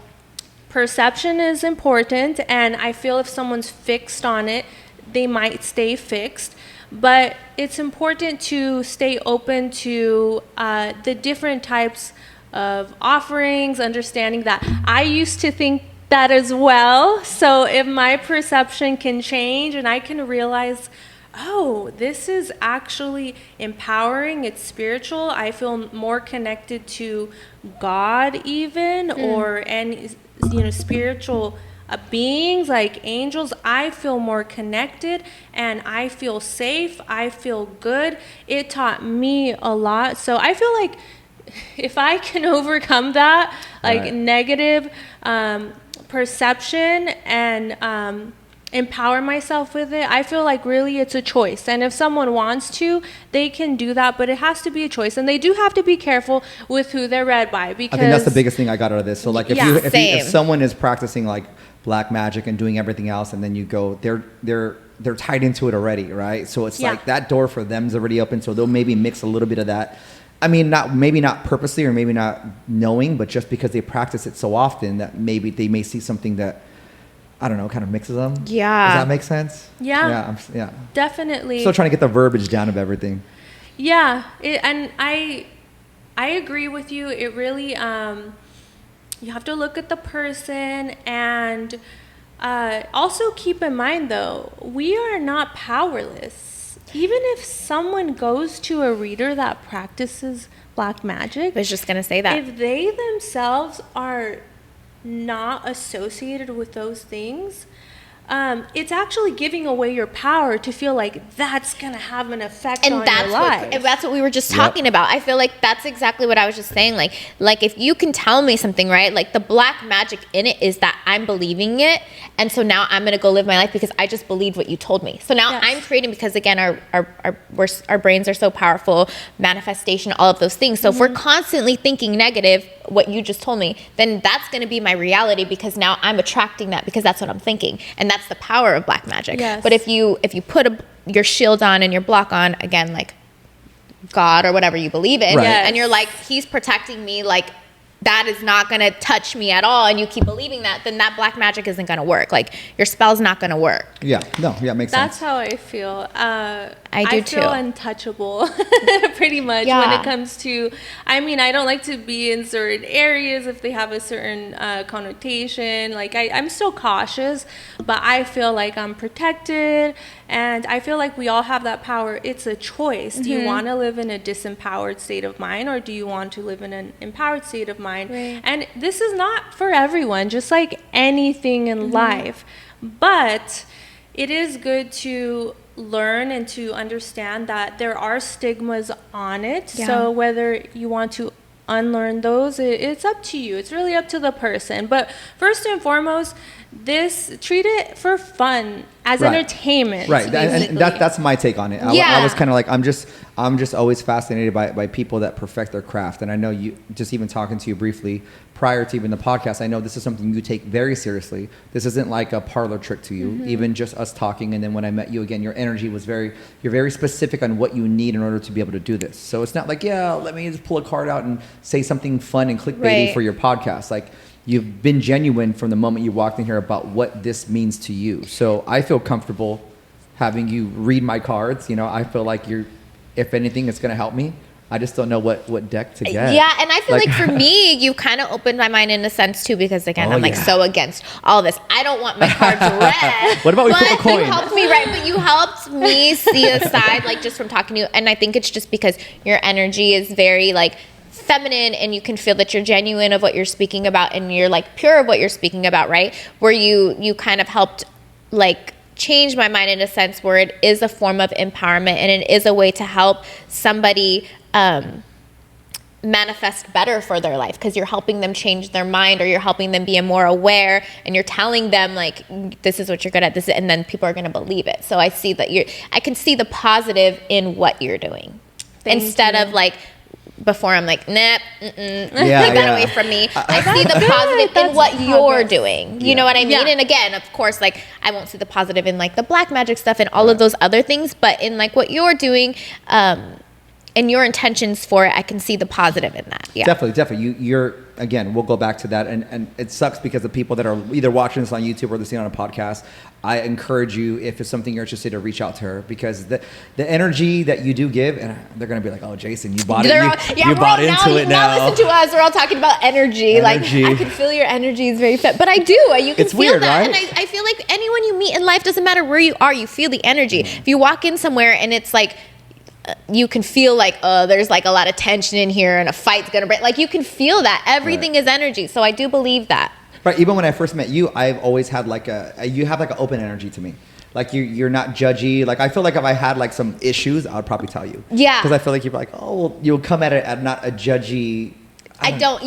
perception is important, and I feel if someone's fixed on it, they might stay fixed. But it's important to stay open to the different types of offerings, understanding that I used to think that as well. So if my perception can change and I can realize, oh, this is actually empowering, it's spiritual, I feel more connected to God even, or any, spiritual beings like angels, I feel more connected and I feel safe, I feel good. It taught me a lot. So I feel like if I can overcome that, like negative perception and empower myself with it, I feel like really it's a choice. And if someone wants to, they can do that, but it has to be a choice. And they do have to be careful with who they're read by, because I think that's the biggest thing I got out of this. So like if someone is practicing like black magic and doing everything else, and then you go, they're tied into it already, right? So it's like that door for them is already open, so they'll maybe mix a little bit of that. I mean, maybe not purposely or maybe not knowing, but just because they practice it so often that maybe they may see something that, I don't know, kind of mixes them. Yeah. Does that make sense? Yeah. Yeah. Definitely. Still trying to get the verbiage down of everything. Yeah. And I agree with you. It really, you have to look at the person, and also keep in mind, though, we are not powerless. Even if someone goes to a reader that practices black magic, I was just going to say that. If they themselves are not associated with those things, it's actually giving away your power to feel like that's going to have an effect on your life. And that's what we were just talking about. I feel like that's exactly what I was just saying. Like if you can tell me something, right? Like the black magic in it is that I'm believing it. And so now I'm going to go live my life because I just believed what you told me. So now I'm creating, because again, our brains are so powerful, manifestation, all of those things. So if we're constantly thinking negative, what you just told me, then that's going to be my reality, because now I'm attracting that because that's what I'm thinking. And that's the power of black magic. Yes. But if you put your shield on and your block on, again, like God or whatever you believe in, and you're like, he's protecting me, like that is not going to touch me at all, and you keep believing that, then that black magic isn't going to work. Like your spell's not going to work. Yeah, no, yeah, it makes sense. That's how I feel. I do too. I feel untouchable pretty much when it comes to, I mean, I don't like to be in certain areas if they have a certain connotation. Like I'm still cautious, but I feel like I'm protected, and I feel like we all have that power. It's a choice. Do you want to live in a disempowered state of mind, or do you want to live in an empowered state of mind? Right. And this is not for everyone, just like anything in life. But it is good to learn and to understand that there are stigmas on it. Yeah. So whether you want to unlearn those, it's up to you. It's really up to the person. But first and foremost, treat it for fun, as entertainment. Right, and that's my take on it. I was kind of like, I'm just always fascinated by people that perfect their craft. And I know you, just even talking to you briefly prior to even the podcast, I know this is something you take very seriously. This isn't like a parlor trick to you. Even just us talking, and then when I met you again, your energy was you're very specific on what you need in order to be able to do this. So it's not like, let me just pull a card out and say something fun and clickbaity for your podcast. Like, you've been genuine from the moment you walked in here about what this means to you. So I feel comfortable having you read my cards. You know, I feel like if anything, it's going to help me. I just don't know what deck to get. Yeah, and I feel like for me, you kind of opened my mind in a sense too, because again, I'm like so against all this. I don't want my cards read. What about we flip a coin? You helped me, right? But you helped me see a side, like just from talking to you. And I think it's just because your energy is very like feminine, and you can feel that you're genuine of what you're speaking about, and you're like pure of what you're speaking about, right? Where you kind of helped like change my mind in a sense where it is a form of empowerment, and it is a way to help somebody manifest better for their life, because you're helping them change their mind, or you're helping them be more aware, and you're telling them like, this is what you're good at, and then people are going to believe it. So I see that I can see the positive in what you're doing. Instead of like, before I'm like, nah, take that away from me. I see the positive in what you're doing. You know what I mean? And again, of course, like I won't see the positive in like the black magic stuff and all of those other things, but in like what you're doing, and your intentions for it, I can see the positive in that. Yeah. Definitely. You're again, we'll go back to that. And it sucks because the people that are either watching this on YouTube or listening on a podcast, I encourage you, if it's something you're interested in, reach out to her, because the energy that you do give, and they're going to be like, oh, Jason, you bought it. You bought into it now. Now listen to us. We're all talking about energy. Like, I can feel your energy is very fit. But I do. You can feel weird, that. right? And I feel like anyone you meet in life, doesn't matter where you are, you feel the energy. If you walk in somewhere and it's like, you can feel like, there's like a lot of tension in here and a fight's gonna break. Like, you can feel that. Everything is energy. So I do believe that. Right. Even when I first met you, I've always had like you have like an open energy to me. Like you're not judgy. Like, I feel like if I had like some issues, I would probably tell you. Yeah. Because I feel like you're like, oh, well, you'll come at it at not a judgy. I don't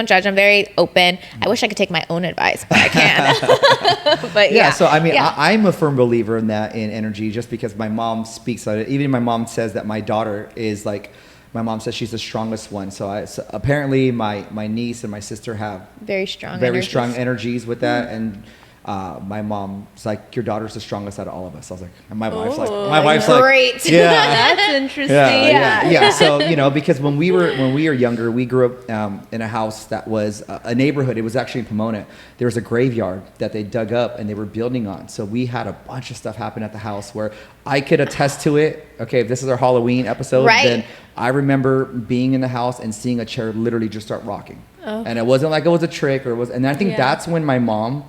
judge. I'm very open. I wish I could take my own advice, but I can't. But yeah. So I mean, I'm a firm believer in that, in energy, just because my mom speaks on it. Even my mom says that my daughter is like, my mom says she's the strongest one. So apparently my niece and my sister have very strong energies with that. And my mom's like, your daughter's the strongest out of all of us. I was like, and my wife's like, great. Yeah, That's interesting. Yeah. So, because when we were younger, we grew up in a house that was a neighborhood. It was actually in Pomona. There was a graveyard that they dug up and they were building on. So we had a bunch of stuff happen at the house where I could attest to it. Okay, if this is our Halloween episode, then I remember being in the house and seeing a chair literally just start rocking. And it wasn't like it was a trick and I think that's when my mom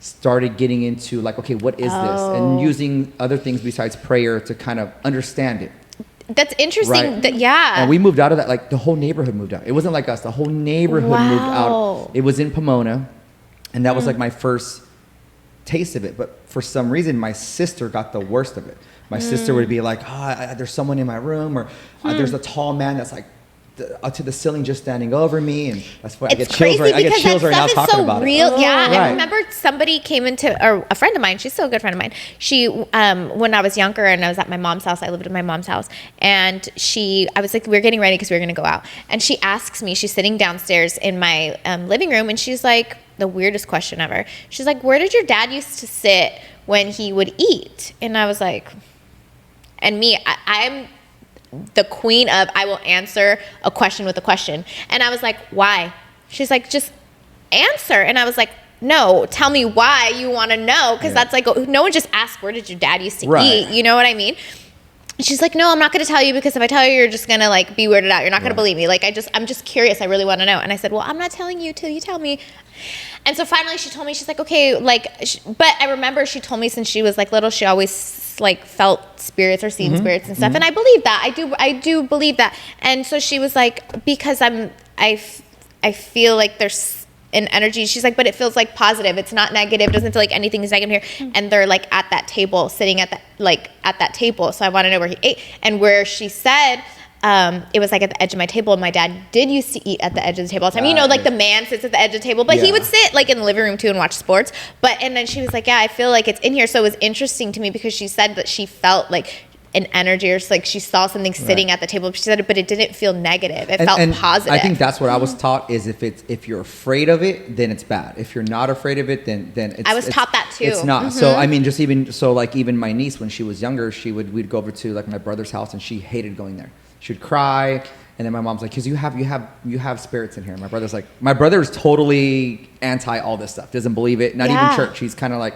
started getting into like, okay, what is this? And using other things besides prayer to kind of understand it. That's interesting. Right? And we moved out of that, like the whole neighborhood moved out. It wasn't like us. The whole neighborhood moved out. It was in Pomona. And that was like my first taste of it. But for some reason, my sister got the worst of it. My sister would be like, there's someone in my room, or there's a tall man that's like to the ceiling just standing over me, and that's why I get chills right now talking about it. Yeah, I remember somebody came into, or a friend of mine, she's still a good friend of mine. She, when I was younger and I was at my mom's house, I lived at my mom's house, and I was like, we were getting ready because we were going to go out, and she asks me, she's sitting downstairs in my living room, and she's like, the weirdest question ever. She's like, where did your dad used to sit when he would eat? And I was like, and me, I'm the queen of, I will answer a question with a question. And I was like, why? She's like, just answer. And I was like, no, tell me why you want to know. Because that's like, no one just asks, where did your dad used to eat? You know what I mean? She's like, no, I'm not going to tell you, because if I tell you, you're just going to like be weirded out. You're not going to believe me. Like, I'm just curious. I really want to know. And I said, well, I'm not telling you till you tell me. And so finally she told me, she's like, okay, like, but I remember she told me since she was like little, she always like felt spirits or seen spirits and stuff. And I believe that. I do believe that. And so she was like, because I feel like there's an energy. She's like, but it feels like positive. It's not negative. It doesn't feel like anything is negative here. And they're like at that table, sitting at that table. So I want to know where he ate. And where she said, it was like at the edge of my table, and my dad did used to eat at the edge of the table all the time. You know, like the man sits at the edge of the table, but he would sit like in the living room too and watch sports. And then she was like, yeah, I feel like it's in here. So it was interesting to me because she said that she felt like an energy, or like she saw something sitting at the table. She said, but it didn't feel negative. It felt positive. I think that's what I was taught, is if you're afraid of it, then it's bad. If you're not afraid of it, then it's, I was taught that too. It's not. So I mean, even my niece, when she was younger, we'd go over to like my brother's house, and she hated going there. She'd cry, and then my mom's like, because you have spirits in here. My brother's totally anti all this stuff, doesn't believe it, not even church. He's kind of like,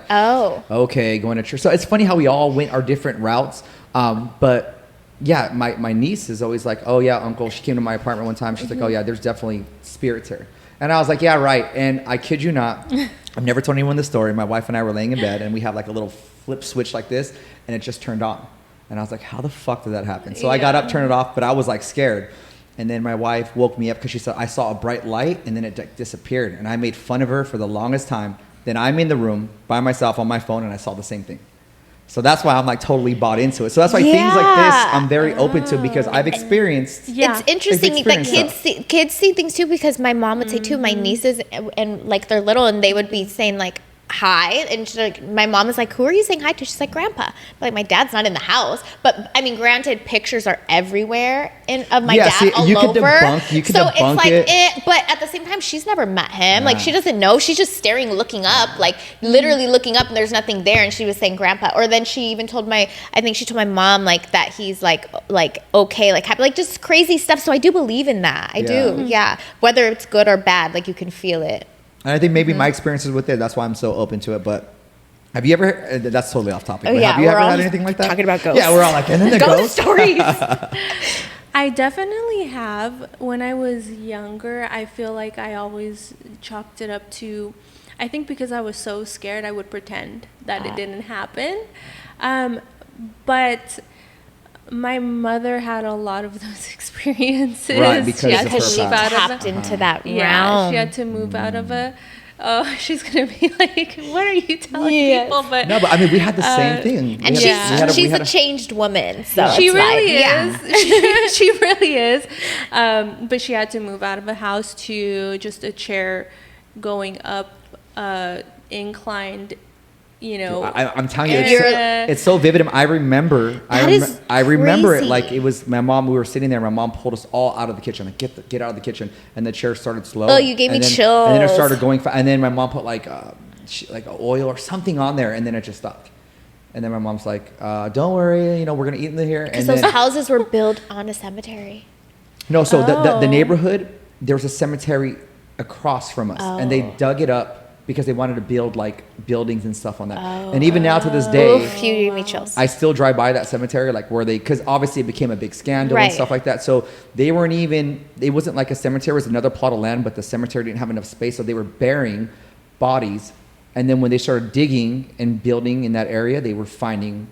okay, going to church. So it's funny how we all went our different routes. But yeah, my niece is always like, oh yeah, uncle, she came to my apartment one time. She's like, oh yeah, there's definitely spirits here. And I was like, yeah, right. And I kid you not, I've never told anyone this story. My wife and I were laying in bed, and we have like a little flip switch like this, and it just turned on. And I was like, how the fuck did that happen? So I got up, turned it off, but I was like scared. And then my wife woke me up because she said, I saw a bright light, and then it disappeared. And I made fun of her for the longest time. Then I'm in the room by myself on my phone, and I saw the same thing. So that's why I'm like totally bought into it. So that's why things like this I'm very open to, because I've experienced. It's interesting that kids see things too, because my mom would say too, my nieces, and like they're little, and they would be saying like, hi, and she's like, my mom was like, who are you saying hi to? She's like, grandpa. Like, my dad's not in the house, but I mean, granted, pictures are everywhere of my dad see, all you could over. debunk So it's like it. but at the same time, she's never met him. Like, she doesn't know. She's just staring, looking up, like literally looking up, and there's nothing there. And she was saying grandpa. Or then she even told I think she told my mom like that he's like okay, like happy, like just crazy stuff. So I do believe in that. I do, yeah. Whether it's good or bad, like you can feel it. And I think maybe my experiences with it, that's why I'm so open to it. But have you ever, that's totally off topic. Oh, but yeah, have you ever all had anything like that? talking about ghosts. Yeah, we're all like, and then the Ghost stories. I definitely have. When I was younger, I feel like I always chalked it up to, I think because I was so scared, I would pretend that it didn't happen. But my mother had a lot of those experiences. Right, because she of her past. tapped into that realm. Yeah, she had to move out of a. Oh, she's gonna be like, "What are you telling people?" But no, but I mean, we had the same thing. And she's a changed woman, so she it's really like, is. She really is. But she had to move out of a house to just a chair going up, inclined. You know, I'm telling you, it's so vivid. I remember. I remember it like it was my mom. We were sitting there. My mom pulled us all out of the kitchen. Like get out of the kitchen. And the chair started slow. Oh, you gave me chills. And then it started going. And then my mom put like oil or something on there, and then it just stopped. And then my mom's like, "Don't worry, we're gonna eat in here." Because those houses were built on a cemetery. No, so the neighborhood, there was a cemetery across from us, and they dug it up because they wanted to build like buildings and stuff on that. And even now to this day, Oof, you gave me chills. I still drive by that cemetery, like because obviously it became a big scandal and stuff like that. So they weren't even, it wasn't like a cemetery, it was another plot of land, but the cemetery didn't have enough space. So they were burying bodies. And then when they started digging and building in that area, they were finding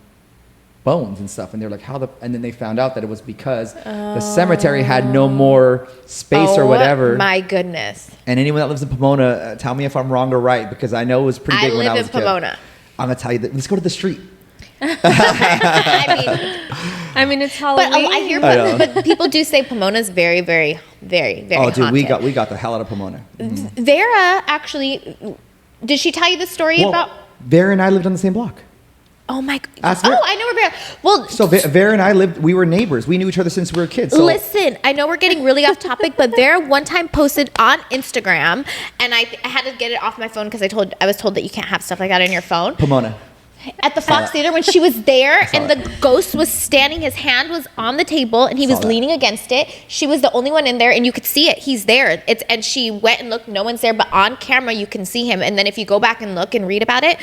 bones and stuff, and they're like, and then they found out that it was because the cemetery had no more space or whatever. My goodness. And anyone that lives in Pomona, tell me if I'm wrong or right, because I know it was pretty big when I was a kid. I live in Pomona. I'm gonna tell you that. Let's go to the street. I mean, it's Halloween. But I hear, but people do say Pomona's very, very, very, very haunted. Oh, dude, we got the hell out of Pomona. Mm-hmm. Vera actually, did she tell you the story about? Vera and I lived on the same block. Oh my God. Oh, I know where Vera. Well, so Vera and I we were neighbors. We knew each other since we were kids. So. Listen, I know we're getting really off topic, but Vera one time posted on Instagram, and I had to get it off my phone because I was told that you can't have stuff like that on your phone. Pomona. At the Fox Theater when she was there and the ghost was standing, his hand was on the table and he was leaning against it. She was the only one in there and you could see it. He's there. And she went and looked, no one's there, but on camera you can see him. And then if you go back and look and read about it,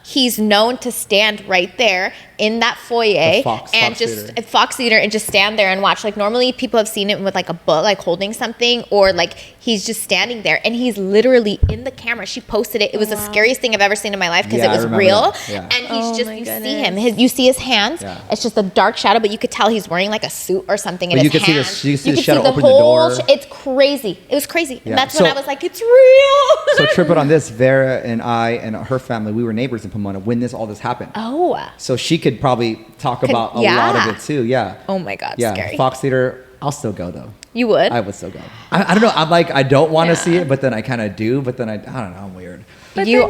he's known to stand right there in that foyer and just at Fox Theater and just stand there and watch. Like normally people have seen it with like a book, like holding something, or like he's just standing there and he's literally in the camera. She posted it. It was the scariest thing I've ever seen in my life because it was real. And he's you see him. You see his hands. Yeah. It's just a dark shadow, but you could tell he's wearing like a suit or something in his hand. You could see the shadow open the door. It's crazy. It was crazy. Yeah. And that's when I was like, it's real. So tripping on this, Vera and I and her family, we were neighbors in Pomona when all this happened. Oh. So she could probably talk about a lot of it too. Yeah. Oh my God. Yeah. Scary. Fox Theater. I'll still go though. You would? I would still go. I don't know. I'm like, I don't want to see it, but then I kind of do. But then I don't know. I'm weird. But you're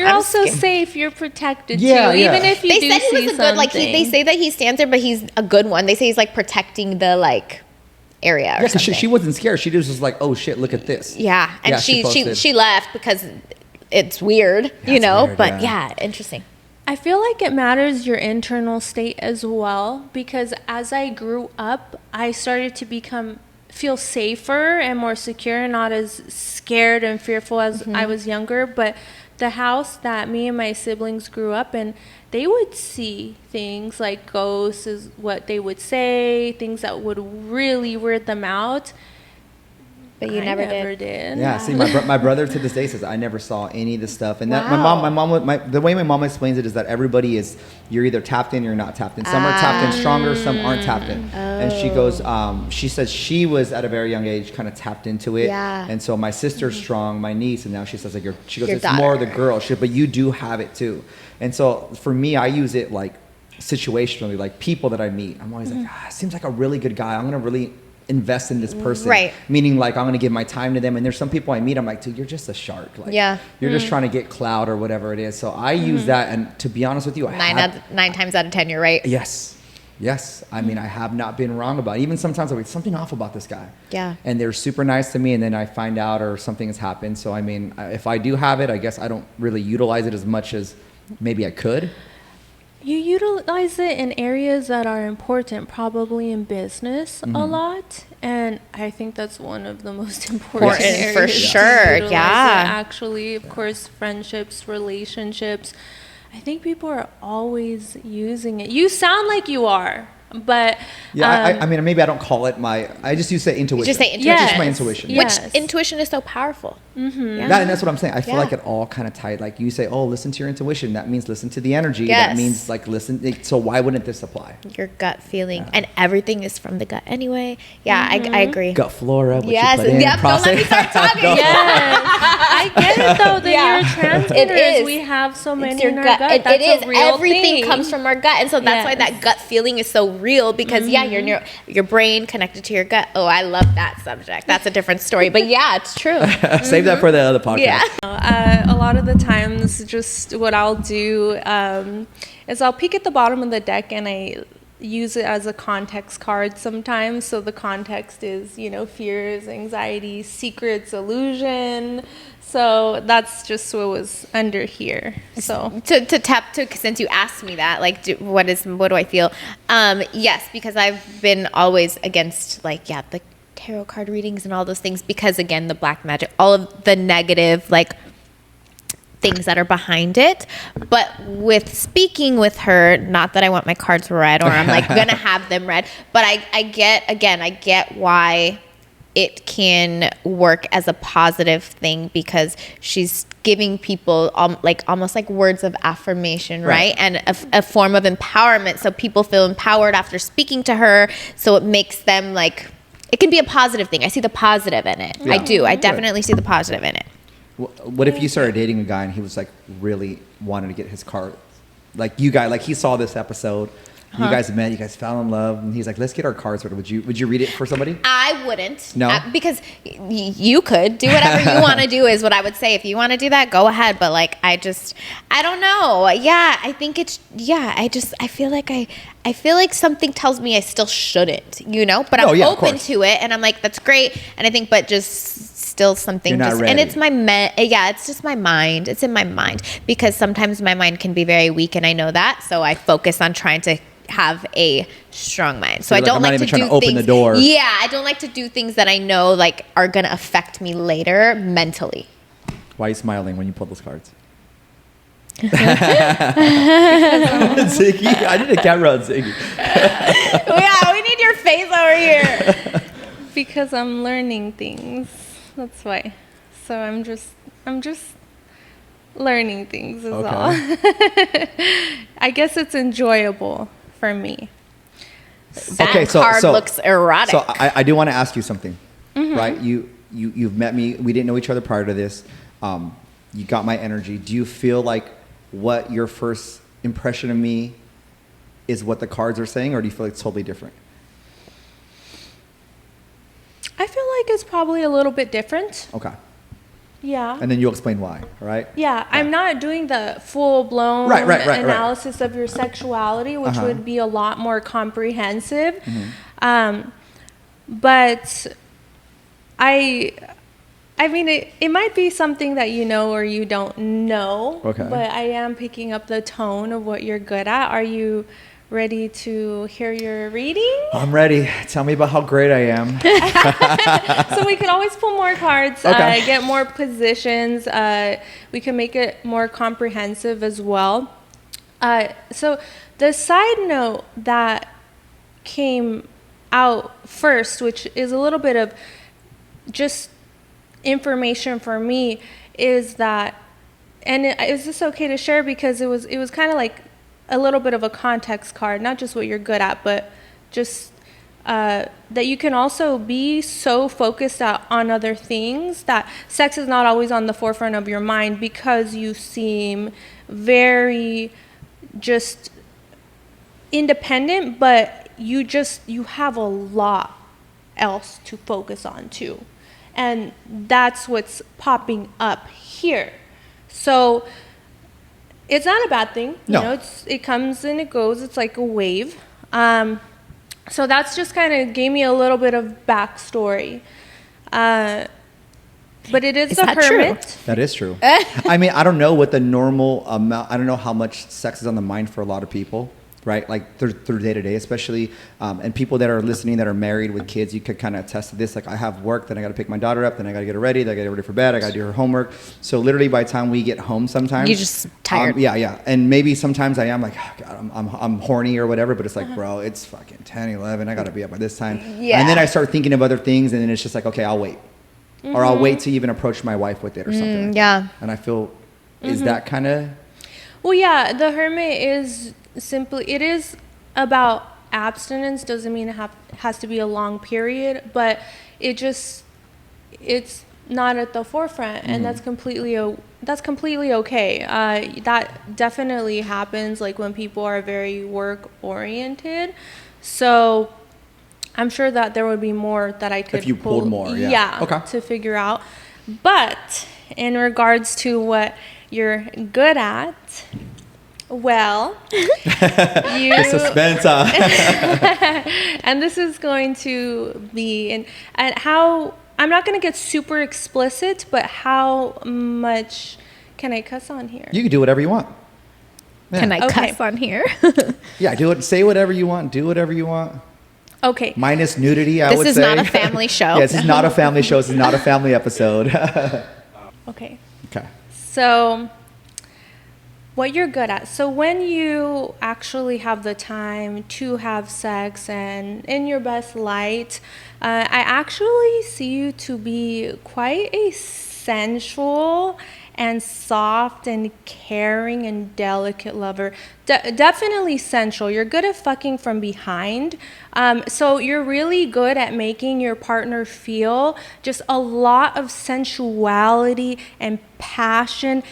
also safe. You're protected too. Yeah. Even if you they do said he see was a good, like they say that he stands there, but he's a good one. They say he's like protecting the like area. Or something. She wasn't scared. She just was like, oh shit, look at this. Yeah, and she left because it's weird, weird, but yeah, interesting. I feel like it matters your internal state as well, because as I grew up, I started to feel safer and more secure and not as scared and fearful as I was younger. But the house that me and my siblings grew up in, they would see things like ghosts is what they would say, things that would really weird them out. But you never did. Yeah, see, my brother to this day says I never saw any of this stuff, and that my mom, the way my mom explains it is that everybody you're either tapped in or you're not tapped in. Some are tapped in stronger, some aren't tapped in. And she goes, she says she was at a very young age kind of tapped into it, and so my sister's strong, my niece, and now she says like she goes, it's more the girl, but you do have it too. And so for me, I use it like situationally, like people that I meet. I'm always like, it seems like a really good guy. I'm gonna really invest in this person. Right. Meaning like I'm going to give my time to them. And there's some people I meet, I'm like, dude, you're just a shark. Like, Yeah. you're just trying to get clout or whatever it is. So I use that. And to be honest with you, Nine times out of 10, you're right. Yes. Yes. I mean, I have not been wrong about it. Even sometimes I'm like, something off about this guy. Yeah. And they're super nice to me. And then I find out or something has happened. So, I mean, if I do have it, I guess I don't really utilize it as much as maybe I could. You utilize it in areas that are important, probably in business a lot. And I think that's one of the most important areas for to sure. utilize Yeah. it. Actually, of course, friendships, relationships. I think people are always using it. You sound like you are, but Yeah, I mean, maybe I don't call it I just use it intuition. You just say It's intuition. just my intuition. Yes. Which intuition is so powerful. Mm-hmm. Yeah. And that's what I'm saying. I feel Yeah. like it all kind of tied. Like you say, oh, listen to your intuition. That means listen to the energy. Yes. That means like listen. So why wouldn't this apply? Your gut feeling. And everything is from the gut anyway. Yeah, I agree. Gut flora. What Yes. You put in, Yep. Don't let me process. start talking. Go. yes, I get it though. The Yeah. neurotransmitters It is. we have so many It's your in our gut. gut. It That's is. a real Everything thing. comes from our gut, and so that's why Yes. that gut feeling is so real. Because yeah, your brain connected to your gut. Oh, I love that subject. That's a different story, but yeah, it's true. Save that for the other podcast. Yeah. A lot of the times, just what I'll do is I'll peek at the bottom of the deck and I use it as a context card sometimes. So the context is, fears, anxieties, secrets, illusion. So that's just what was under here. So to tap to, since you asked me that, like, what do I feel? Yes, because I've been always against the tarot card readings and all those things, because again, the black magic, all of the negative things that are behind it. But with speaking with her, not that I want my cards read or I'm gonna have them read, but I get why it can work as a positive thing, because she's giving people almost like words of affirmation, right? And a form of empowerment, so people feel empowered after speaking to her, so it makes them it can be a positive thing. I see the positive in it. Yeah. I do. I definitely see the positive in it. What if you started dating a guy and he was really wanted to get his card, you guys, he saw this episode, you guys met, you guys fell in love, and he's like, let's get our cards read. Would you read it for somebody? I wouldn't. No? Because you could do whatever you want to do is what I would say. If you want to do that, go ahead. But I don't know. Yeah, I think I feel like something tells me I still shouldn't, but I'm open to it, and I'm like, that's great. And I think, but just still something, You're not ready. And it's it's just my mind. It's in my mind, because sometimes my mind can be very weak, and I know that. So I focus on trying to have a strong mind. So I don't like to do open the door. Yeah, I don't like to do things that I know are going to affect me later mentally. Why are you smiling when you pull those cards? Ziggy, I need a camera on Ziggy. Yeah, we need your face over here. because I'm learning things, that's why. So I'm just learning things is all. I guess it's enjoyable for me. That card looks erotic. So I do want to ask you something, right? You've met me. We didn't know each other prior to this. You got my energy. Do you feel like what your first impression of me is what the cards are saying, or do you feel like it's totally different? I feel like it's probably a little bit different. Okay. Yeah. And then you'll explain why, right? Yeah, I'm not doing the full-blown Right. analysis of your sexuality, which would be a lot more comprehensive. But I mean, it might be something that you know or you don't know. Okay. But I am picking up the tone of what you're good at. Are you ready to hear your reading? I'm ready. Tell me about how great I am. So we could always pull more cards, Okay. get more positions. We can make it more comprehensive as well. So the side note that came out first, which is a little bit of just information for me, is that, and is this okay to share, because it was kind of like a little bit of a context card, not just what you're good at, but just that you can also be so focused on other things that sex is not always on the forefront of your mind, because you seem very just independent, but you have a lot else to focus on too. And that's what's popping up here. So it's not a bad thing. No. You know, it comes and it goes. It's like a wave. So that's just kind of gave me a little bit of backstory. But it is the that true? Hermit. That is true. I mean, I don't know what the normal amount, I don't know how much sex is on the mind for a lot of people, right? Like through day to day, especially, and people that are listening that are married with kids, you could kind of attest to this. Like I have work, then I got to pick my daughter up, then I got to get her ready, then I got to get her ready for bed, I got to do her homework. So literally by the time we get home sometimes. You're just tired. Yeah. And maybe sometimes I am like, oh, God, I'm horny or whatever, but it's like, bro, it's fucking 10, 11, I got to be up by this time. Yeah. And then I start thinking of other things and then it's just like, okay, I'll wait. Or I'll wait to even approach my wife with it or something. Like yeah. that. And I feel, is that kind of... Well, yeah, the Hermit is simply, it is about abstinence. Doesn't mean it has to be a long period, but it's not at the forefront, and that's completely okay. That definitely happens, like when people are very work oriented. So I'm sure that there would be more that I could If you pulled more, yeah. Okay. to figure out. But in regards to what you're good at, well, The suspense. and this is going to be, and how, I'm not going to get super explicit, but how much can I cuss on here? You can do whatever you want. Yeah. Can I Okay. cuss on here? Yeah, do it. Say whatever you want. Do whatever you want. Okay. Minus nudity, I This would is say. not a family show. Yeah, this is not a family show. This is not a family episode. Okay. Okay. So, what you're good at. So, when you actually have the time to have sex and in your best light, I actually see you to be quite a sensual and soft and caring and delicate lover. Definitely sensual. You're good at fucking from behind. So you're really good at making your partner feel just a lot of sensuality and passion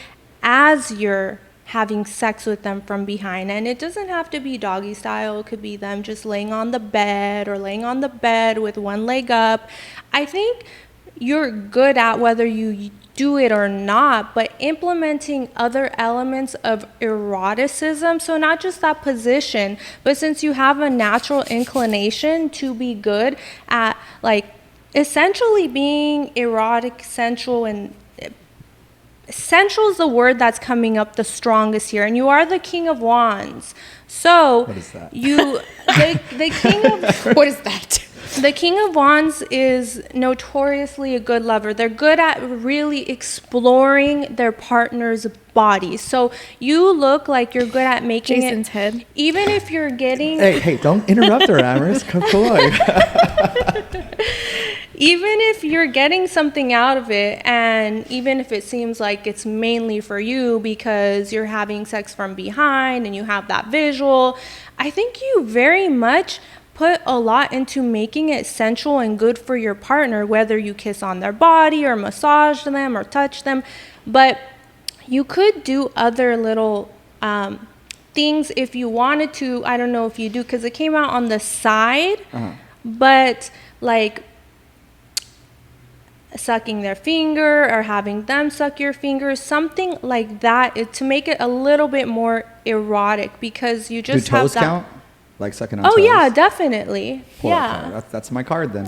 as you're having sex with them from behind. And it doesn't have to be doggy style. It could be them just laying on the bed or laying on the bed with one leg up. I think you're good at, whether you do it or not, but implementing other elements of eroticism. So not just that position, but since you have a natural inclination to be good at, like, essentially being erotic, sensual, and sensual is the word that's coming up the strongest here, and you are the King of Wands. So What is that? the King of What is that? The King of Wands is notoriously a good lover. They're good at really exploring their partner's body. So you look like you're good at making Jason's head. Even if you're getting... Hey, don't interrupt her, Amris. Come on. Even if you're getting something out of it, and even if it seems like it's mainly for you because you're having sex from behind and you have that visual, I think you very much put a lot into making it sensual and good for your partner, whether you kiss on their body or massage them or touch them. But you could do other little things if you wanted to. I don't know if you do, because it came out on the side, but like sucking their finger or having them suck your finger, something like that, to make it a little bit more erotic, because you just Do toes have that. count? Like sucking on Oh toes? yeah, definitely. Pull Yeah, up. That's my card then.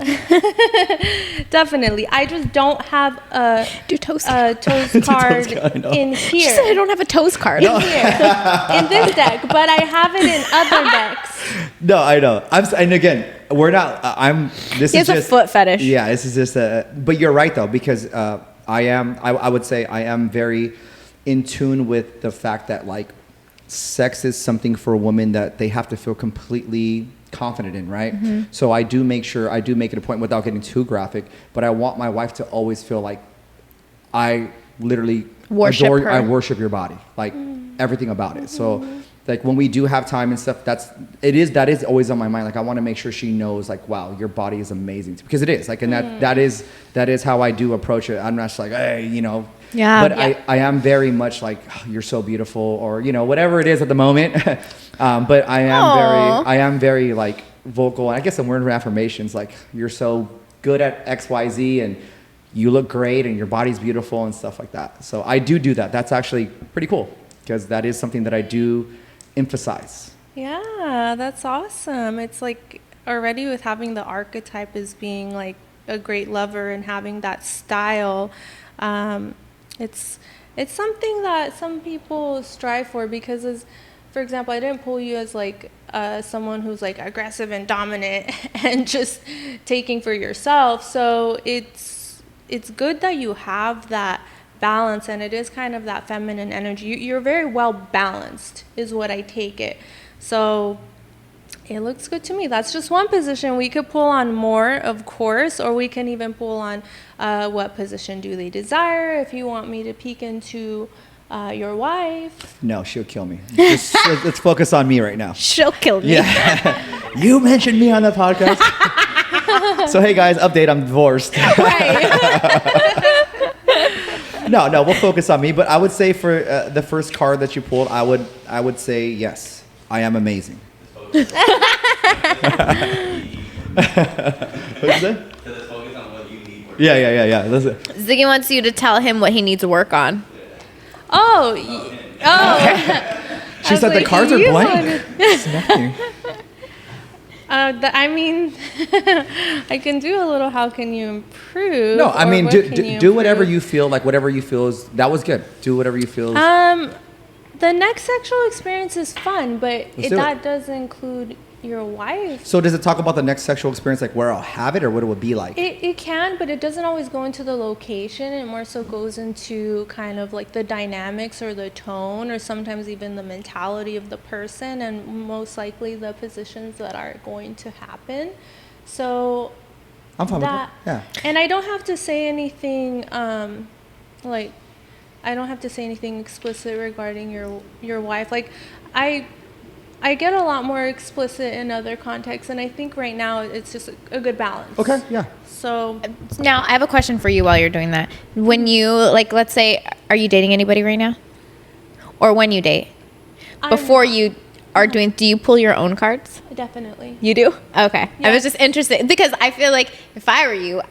definitely. I just don't have a Do toes a toes card card, I know. in She here. said I don't have a toes card. In here, in this deck, but I have it in other decks. No, I know. And again, we're not. This He is has a just foot fetish. Yeah, this is just a. But you're right though, because I would say I am very in tune with the fact that, like, sex is something for a woman that they have to feel completely confident in, right? So I do make it a point, without getting too graphic, but I want my wife to always feel like I literally Worship her. I worship your body, like everything about it. So like when we do have time and stuff, that is always on my mind. Like I want to make sure she knows, like, wow, your body is amazing, because it is, like, and that is how I do approach it. I'm not just like, hey, you know. Yeah. But I am very much like, oh, you're so beautiful, or, you know, whatever it is at the moment. But I am very like, vocal. And I guess I'm wearing affirmations like you're so good at X, Y, Z, and you look great, and your body's beautiful and stuff like that. So I do that. That's actually pretty cool because that is something that I do emphasize. Yeah, that's awesome. It's like already with having the archetype as being like a great lover and having that style, it's something that some people strive for because, as for example, I didn't pull you as like someone who's like aggressive and dominant and just taking for yourself. So it's good that you have that balance, and it is kind of that feminine energy. You're very well balanced, is what I take it. So it looks good to me. That's just one position. We could pull on more, of course, or we can even pull on what position do they desire. If you want me to peek into your wife. No, she'll kill me. Just, let's focus on me right now. She'll kill me. Yeah. You mentioned me on the podcast. So, hey guys, update, I'm divorced. Right. No, we'll focus on me. But I would say for the first card that you pulled, I would say yes, I am amazing. What's that? Yeah. Listen. Ziggy wants you to tell him what he needs to work on. Oh. She said the cards are blank. It's nothing. I mean, I can do a little. How can you improve? No, I mean, do do whatever you feel like. Whatever you feel is that was good. Do whatever you feel. The next sexual experience is fun, but that does include your wife. So does it talk about the next sexual experience, like where I'll have it or what it would be like? It can, but it doesn't always go into the location. It more so goes into kind of like the dynamics or the tone, or sometimes even the mentality of the person, and most likely the positions that are going to happen. So I'm fine with that. Yeah. And I don't have to say anything I don't have to say anything explicit regarding your wife. Like, I get a lot more explicit in other contexts, and I think right now it's just a good balance. Okay, yeah. So now I have a question for you while you're doing that. When you, like, let's say, are you dating anybody right now? Or when you date? Before you are doing, do you pull your own cards? Definitely. You do? Okay. Yeah. I was just interested because I feel like if I were you,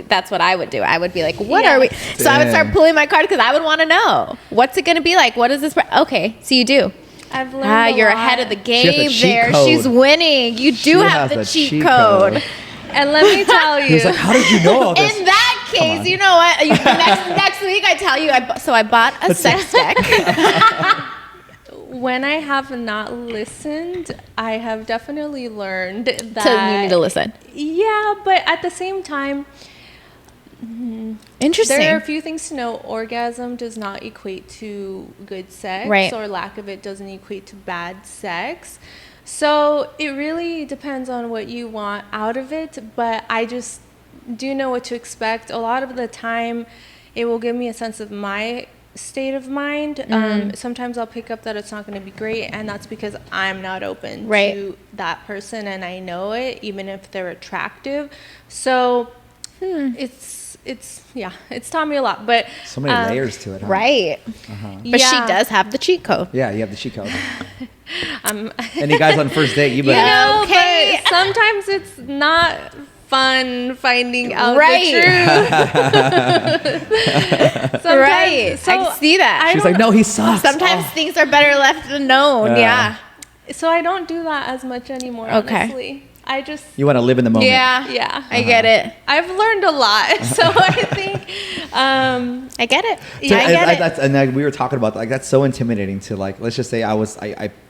that's what I would do. I would be like, what are we? So I would start pulling my card because I would want to know. What's it going to be like? What is this? Okay. So you do. I've learned you're a lot. ahead of the game She has the cheat there. code. She's winning. You do have the cheat code. And let me tell you. He was like, how did you know all this? In that case, you know what? Next week I tell you, I bought a sex deck. When I have not listened, I have definitely learned that. So you need to listen. Yeah, but at the same time, Interesting. there are a few things to know. Orgasm does not equate to good sex, right, or lack of it doesn't equate to bad sex. So it really depends on what you want out of it, but I just do know what to expect. A lot of the time, it will give me a sense of my state of mind. Sometimes I'll pick up that it's not going to be great, and that's because I'm not open to that person, and I know it, even if they're attractive. So it's taught me a lot, but so many layers to it, huh? Right. But she does have the cheat code. Yeah, you have the cheat code. Any guys on first date, you better. But sometimes it's not fun finding out the truth. Right. So I see that. She's like, no, he sucks. Sometimes things are better left unknown. Yeah. So I don't do that as much anymore, honestly. I just... You want to live in the moment. Yeah. I get it. I've learned a lot. So I think... I get it. So, I get it. And we were talking about, like, that's so intimidating to, like, let's just say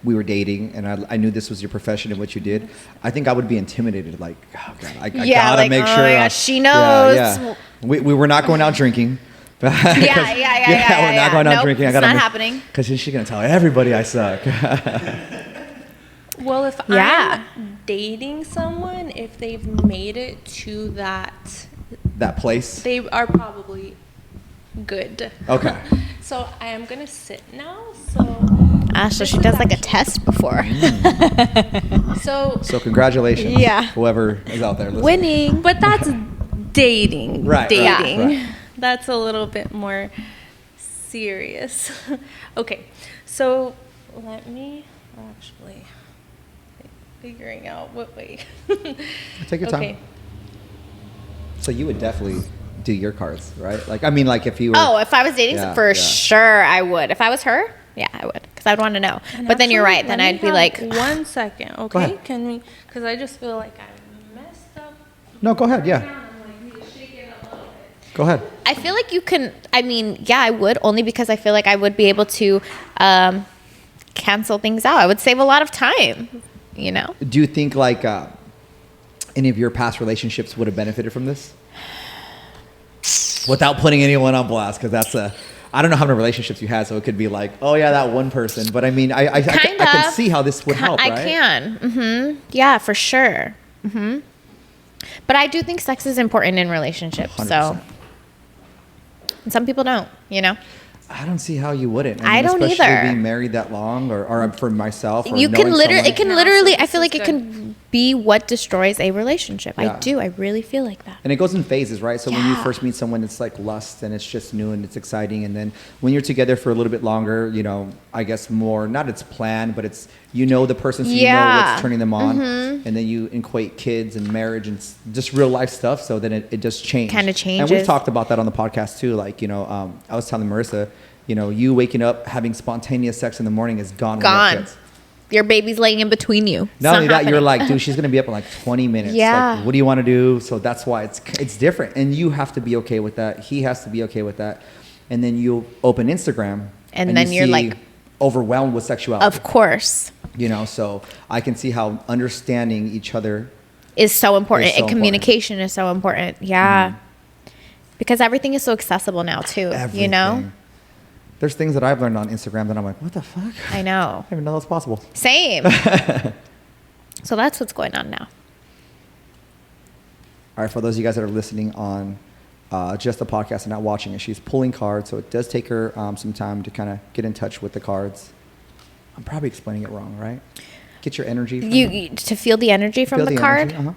we were dating and I knew this was your profession and what you did. I think I would be intimidated, like, oh God, I gotta make sure. Oh my gosh, she knows. Yeah. We were not going out drinking. Yeah. We're not going out drinking. It's not happening. Because she's gonna tell everybody I suck. Well, if I'm dating someone, if they've made it to that place, they are probably good. Okay. So I am gonna sit now. So so she does like a test before. So congratulations. Yeah. Whoever is out there listening. Winning. But that's dating. Right. Dating. Right. That's a little bit more serious. Okay. So let me actually. figuring out what way. Take your time. So you would definitely do your cards, right? Like, I mean, like if you were... Oh, if I was dating, for sure I would. If I was her, yeah, I would. Because I'd want to know. And but then you're actually, right. Then let me I'd be have like... 1 second, Go okay? ahead. Can we... Because I just feel like I messed up. No, go ahead, yeah. Go ahead. I feel like you can... I mean, yeah, I would. Only because I feel like I would be able to cancel things out. I would save a lot of time, you know? Do you think like any of your past relationships would have benefited from this? Without putting anyone on blast, because that's a... I don't know how many relationships you had, so it could be like, oh yeah, that one person. But I mean, I can see how this would help, right? I can. Mm-hmm. Yeah, for sure. Mm-hmm. But I do think sex is important in relationships. 100%. So, and some people don't, you know? I don't see how you wouldn't. I don't especially either. Being married that long, or for myself, or you can literally, it can literally, I feel like it good. can be what destroys a relationship. Yeah. I do. I really feel like that. And it goes in phases, right? So when you Yeah. first meet someone, it's like lust and it's just new and it's exciting. And then when you're together for a little bit longer, you know, I guess more, not it's planned, but it's, you know, the person, so you know what's turning them on. Mm-hmm. And then you equate kids and marriage and just real life stuff. So then it does change. Kind of changes. And we've talked about that on the podcast too. Like, you know, I was telling Marissa, you know, you waking up, having spontaneous sex in the morning is gone. When you have kids. Your baby's laying in between you. Not only that, you're like, dude, she's going to be up in like 20 minutes. Yeah. Like, what do you want to do? So that's why it's different. And you have to be okay with that. He has to be okay with that. And then you open Instagram. And then you're like... overwhelmed with sexuality. Of course. You know, so I can see how understanding each other is so important. Is so and communication is so important. Yeah. Because everything is so accessible now too. Everything. You know? There's things that I've learned on Instagram that I'm like, what the fuck? I know. I didn't even know that's possible. Same. So that's what's going on now. All right, for those of you guys that are listening on just the podcast and not watching it, she's pulling cards, so it does take her some time to kind of get in touch with the cards. I'm probably explaining it wrong, right? Get your energy. From You to feel the energy from the card. Energy,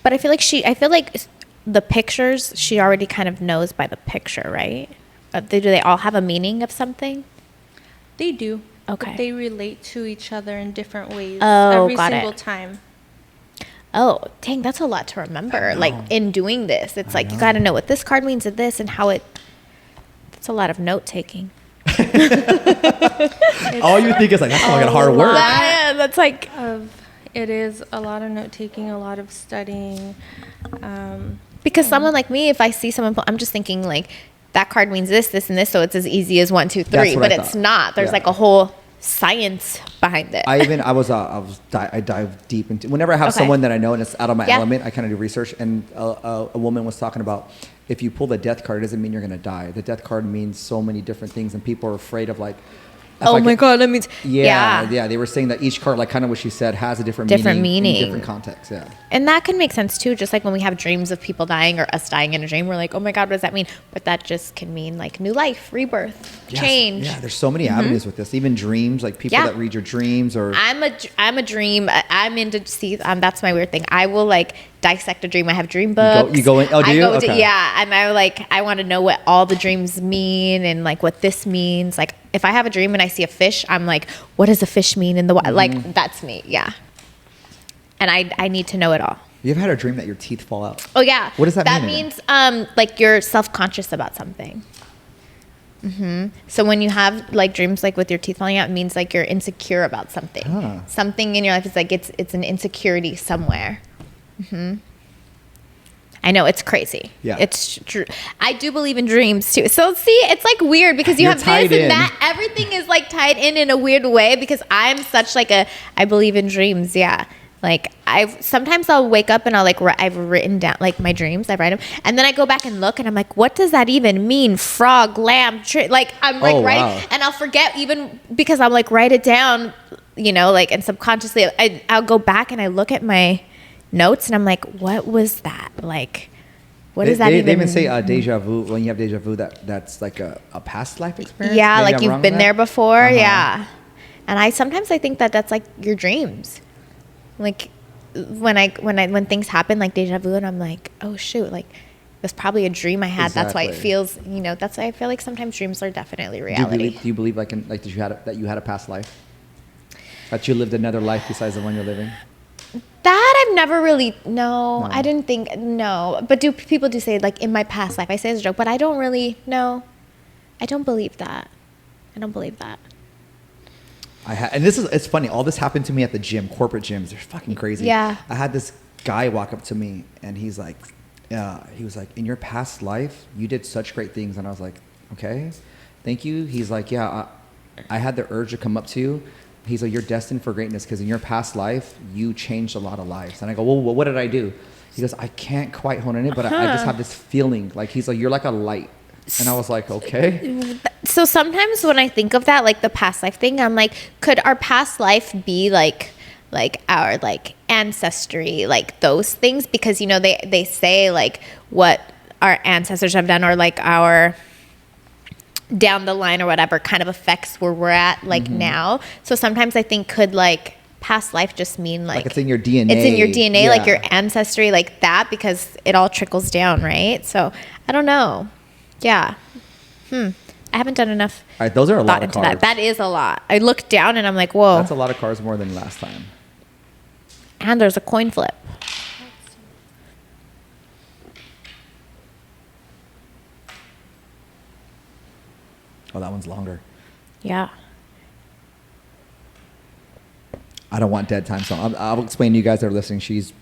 But I feel like the pictures she already kind of knows by the picture, right? Do they all have a meaning of something? They do. Okay. But they relate to each other in different ways Oh, every got single it. time. Oh, dang, that's a lot to remember. Like in doing this, it's like you got to know what this card means to this and how it. It's a lot of note taking. All you think is like, that's not like hard work. Yeah, that's like. It is a lot of note taking, a lot of studying. Because someone like me, if I see someone, I'm just thinking like that card means this, this, and this, so it's as easy as 1, 2, 3. That's what But I it's thought. not. There's Yeah. like a whole science behind it. I dive deep into whenever I have Okay. someone that I know and it's out of my Yeah. element. I kind of do research, and a woman was talking about if you pull the death card, it doesn't mean you're going to die. The death card means so many different things, and people are afraid of like. Oh my God, that means Yeah. They were saying that each card, like kind of what she said, has a different meaning. In different contexts. Yeah. And that can make sense too, just like when we have dreams of people dying or us dying in a dream, we're like, oh my God, what does that mean? But that just can mean like new life, rebirth, Yes. change. Yeah, there's so many avenues with this. Even dreams, like people Yeah. that read your dreams or. I'm a dream. I'm into that's my weird thing. I will like dissect a dream. I have dream books. You go in. Oh, do I you? go into, Okay. yeah, and I want to know what all the dreams mean and like what this means. Like if I have a dream and I see a fish, I'm like, what does a fish mean in the wild? Like that's me. Yeah. And I need to know it all. You ever had a dream that your teeth fall out? Oh yeah. What does that mean? That means like you're self-conscious about something. So when you have like dreams like with your teeth falling out, it means like you're insecure about something. Huh. Something in your life is like it's an insecurity somewhere. I know, it's crazy. Yeah. It's true. I do believe in dreams too. So see, it's like weird because you You're have this tied and in. that. Everything is like tied in a weird way because I'm such like I believe in dreams. Yeah. Like sometimes I'll wake up and I'll like, I've written down like my dreams. I write them and then I go back and look and I'm like, what does that even mean? Frog, lamb, like I'm like, Oh, right. wow. And I'll forget even because I'm like, write it down, you know, like, and subconsciously I'll go back and I look at my notes and I'm like, what was that? Like, what does that even They even say deja vu. When you have deja vu, that's like a past life experience. Yeah, Maybe like I'm you've wrong been with there that? before. Uh-huh. Yeah. And I sometimes think that that's like your dreams. Like when things happen like deja vu and I'm like, oh shoot, like it was probably a dream I had. That's why it Exactly. feels, you know, that's why I feel like sometimes dreams are definitely reality. Do you believe like that you had a past life? That you lived another life besides the one you're living? never really, no, I didn't think, no. But people do say, like, in my past life, I say it's a joke, but I don't really, no. I don't believe that. I don't believe that. And it's funny. All this happened to me at the gym, corporate gyms. They're fucking crazy. Yeah. I had this guy walk up to me, and he was like, in your past life, you did such great things. And I was like, okay, thank you. He's like, yeah, I had the urge to come up to you. He's like, you're destined for greatness because in your past life, you changed a lot of lives. And I go, well, what did I do? He goes, I can't quite hone in it, but I just have this feeling. Like, he's like, you're like a light. And I was like, okay. So sometimes when I think of that, like the past life thing, I'm like, could our past life be like our like ancestry, like those things? Because, you know, they say like what our ancestors have done, or like our down the line or whatever kind of affects where we're at like now. So sometimes I think, could like past life just mean like it's in your DNA. It's in your DNA, like your ancestry, like that, because it all trickles down, right? So I don't know. Yeah. I haven't done enough. All right, those are a lot of cards. That is a lot. I look down and I'm like, whoa. That's a lot of cards, more than last time. And there's a coin flip. Oh, that one's longer. Yeah. I don't want dead time, so I'll explain to you guys that are listening. She's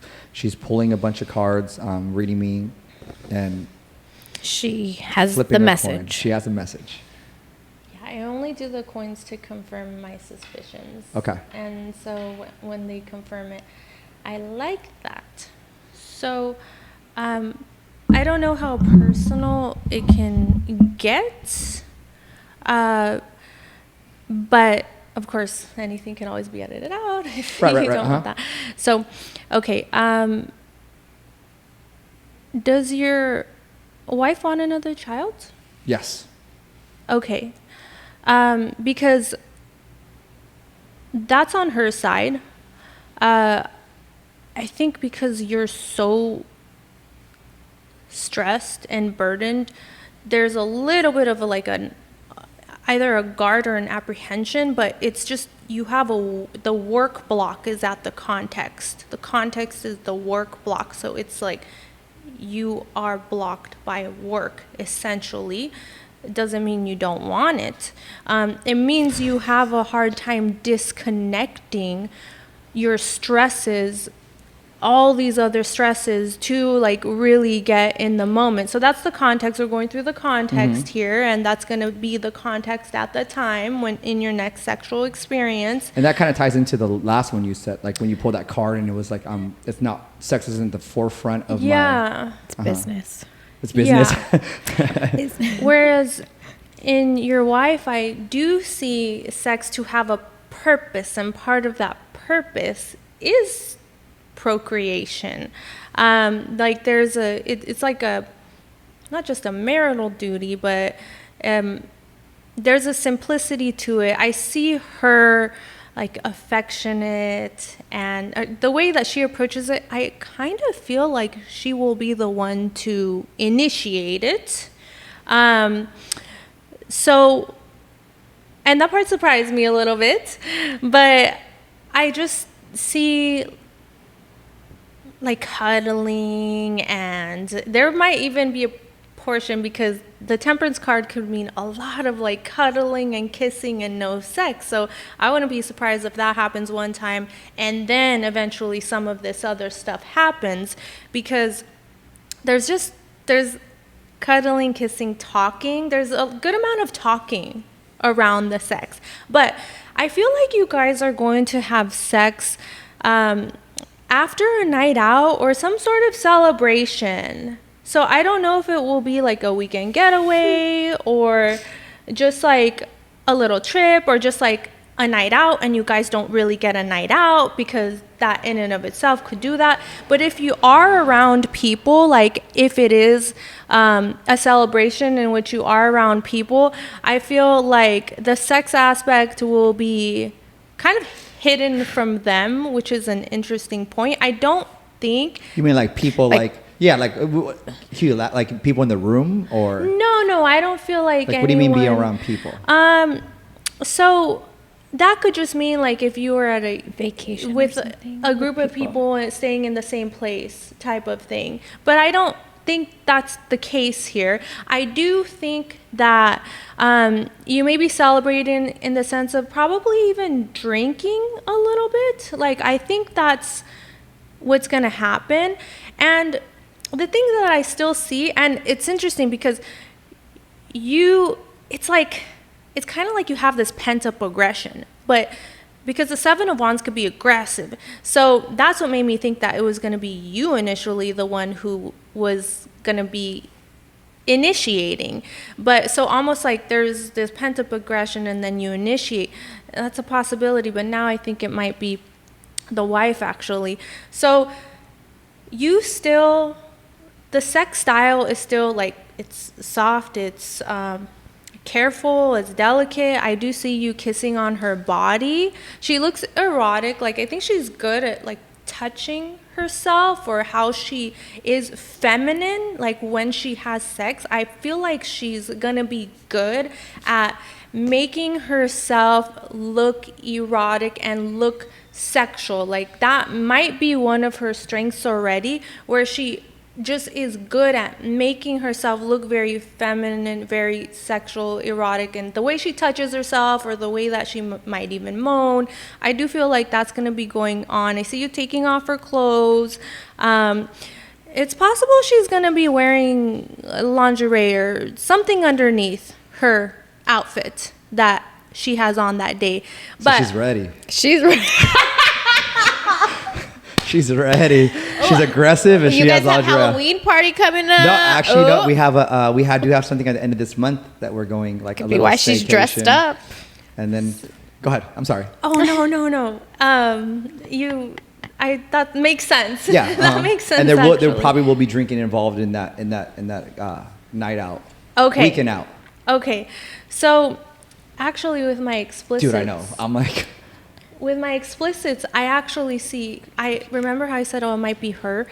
pulling a bunch of cards, reading me, and she has flipping the her message. coin. She has a message. Yeah, I only do the coins to confirm my suspicions. Okay. And so when they confirm it, I like that. So I don't know how personal it can get, but of course anything can always be edited out if you don't want that. So, okay. Does your wife want another child? Yes. Okay. Because that's on her side. I think because you're so stressed and burdened, there's a little bit of either a guard or an apprehension, but it's just you have the work block is at the context. The context is the work block. So it's like you are blocked by work, essentially. It doesn't mean you don't want it. It means you have a hard time disconnecting your stresses, all these other stresses, to like really get in the moment. So that's the context. We're going through the context here, and that's going to be the context at the time when in your next sexual experience. And that kind of ties into the last one you said, like when you pulled that card and it was like, it's not, sex isn't the forefront of my... It's business. It's business. Yeah. Whereas in your wife, I do see sex to have a purpose, and part of that purpose is procreation. Like there's it's like a, not just a marital duty, but there's a simplicity to it. I see her like affectionate, and the way that she approaches it, I kind of feel like she will be the one to initiate it. So, and that part surprised me a little bit, but I just see like cuddling, and there might even be a portion, because the temperance card could mean a lot of like cuddling and kissing and no sex. So I wouldn't be surprised if that happens one time and then eventually some of this other stuff happens, because there's cuddling, kissing, talking. There's a good amount of talking around the sex, but I feel like you guys are going to have sex after a night out or some sort of celebration. So I don't know if it will be like a weekend getaway or just like a little trip or just like a night out, and you guys don't really get a night out, because that in and of itself could do that. But if you are around people, like if it is a celebration in which you are around people, I feel like the sex aspect will be kind of hidden from them, which is an interesting point. I don't think... You mean like people like yeah, like Hugh, like people in the room, or... No, I don't feel like anyone... What do you mean be around people? So that could just mean like if you were at a Vacation with or something a group of people and staying in the same place type of thing. But I don't think that's the case here. I do think that you may be celebrating in the sense of probably even drinking a little bit. Like, I think that's what's going to happen. And the thing that I still see, and it's interesting because it's kind of like you have this pent-up aggression, but because the Seven of Wands could be aggressive. So that's what made me think that it was going to be you initially, the one who was going to be initiating. But so almost like there's this pent-up aggression and then you initiate. That's a possibility, but now I think it might be the wife actually. So the sex style is still like, it's soft, it's careful, it's delicate. I do see you kissing on her body. She looks erotic. Like, I think she's good at like touching herself, or how she is feminine. Like, when she has sex, I feel like she's gonna be good at making herself look erotic and look sexual. Like, that might be one of her strengths already, where she just is good at making herself look very feminine, very sexual, erotic, and the way she touches herself, or the way that she might even moan. I do feel like that's going to be going on. I see you taking off her clothes. It's possible she's going to be wearing lingerie or something underneath her outfit that she has on that day. But so she's ready. She's ready. She's ready. She's aggressive, and You she guys has have lingerie. Halloween party coming up? No, actually, no. We do have something at the end of this month that we're going like Could a be little why she's staycation. dressed up. And then, go ahead. I'm sorry. oh no. That makes sense. Yeah, that makes sense. And there actually. probably will be drinking involved in that night out. Okay. Weekend out. Okay, so actually with my explicits, Dude, I know. I'm like. With my explicits, I remember how I said, oh, it might be her,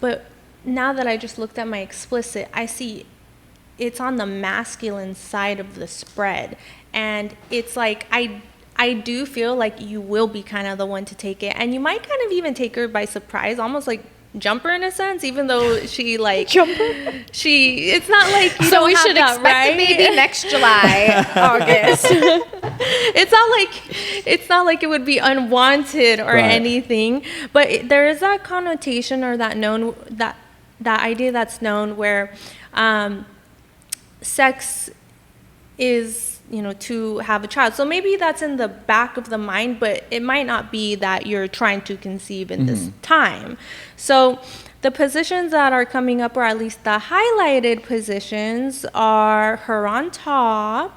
but now that I just looked at my explicit, I see it's on the masculine side of the spread. And it's like, I do feel like you will be kind of the one to take it. And you might kind of even take her by surprise, almost like Jumper in a sense, even though she like Jumper. It's not like you So don't we have should that, expect right? a baby next July, August. It's not like it would be unwanted or Right. anything, but there is that connotation or that idea that's known where sex is, to have a child. So maybe that's in the back of the mind, but it might not be that you're trying to conceive in this time. So the positions that are coming up, or at least the highlighted positions, are her on top.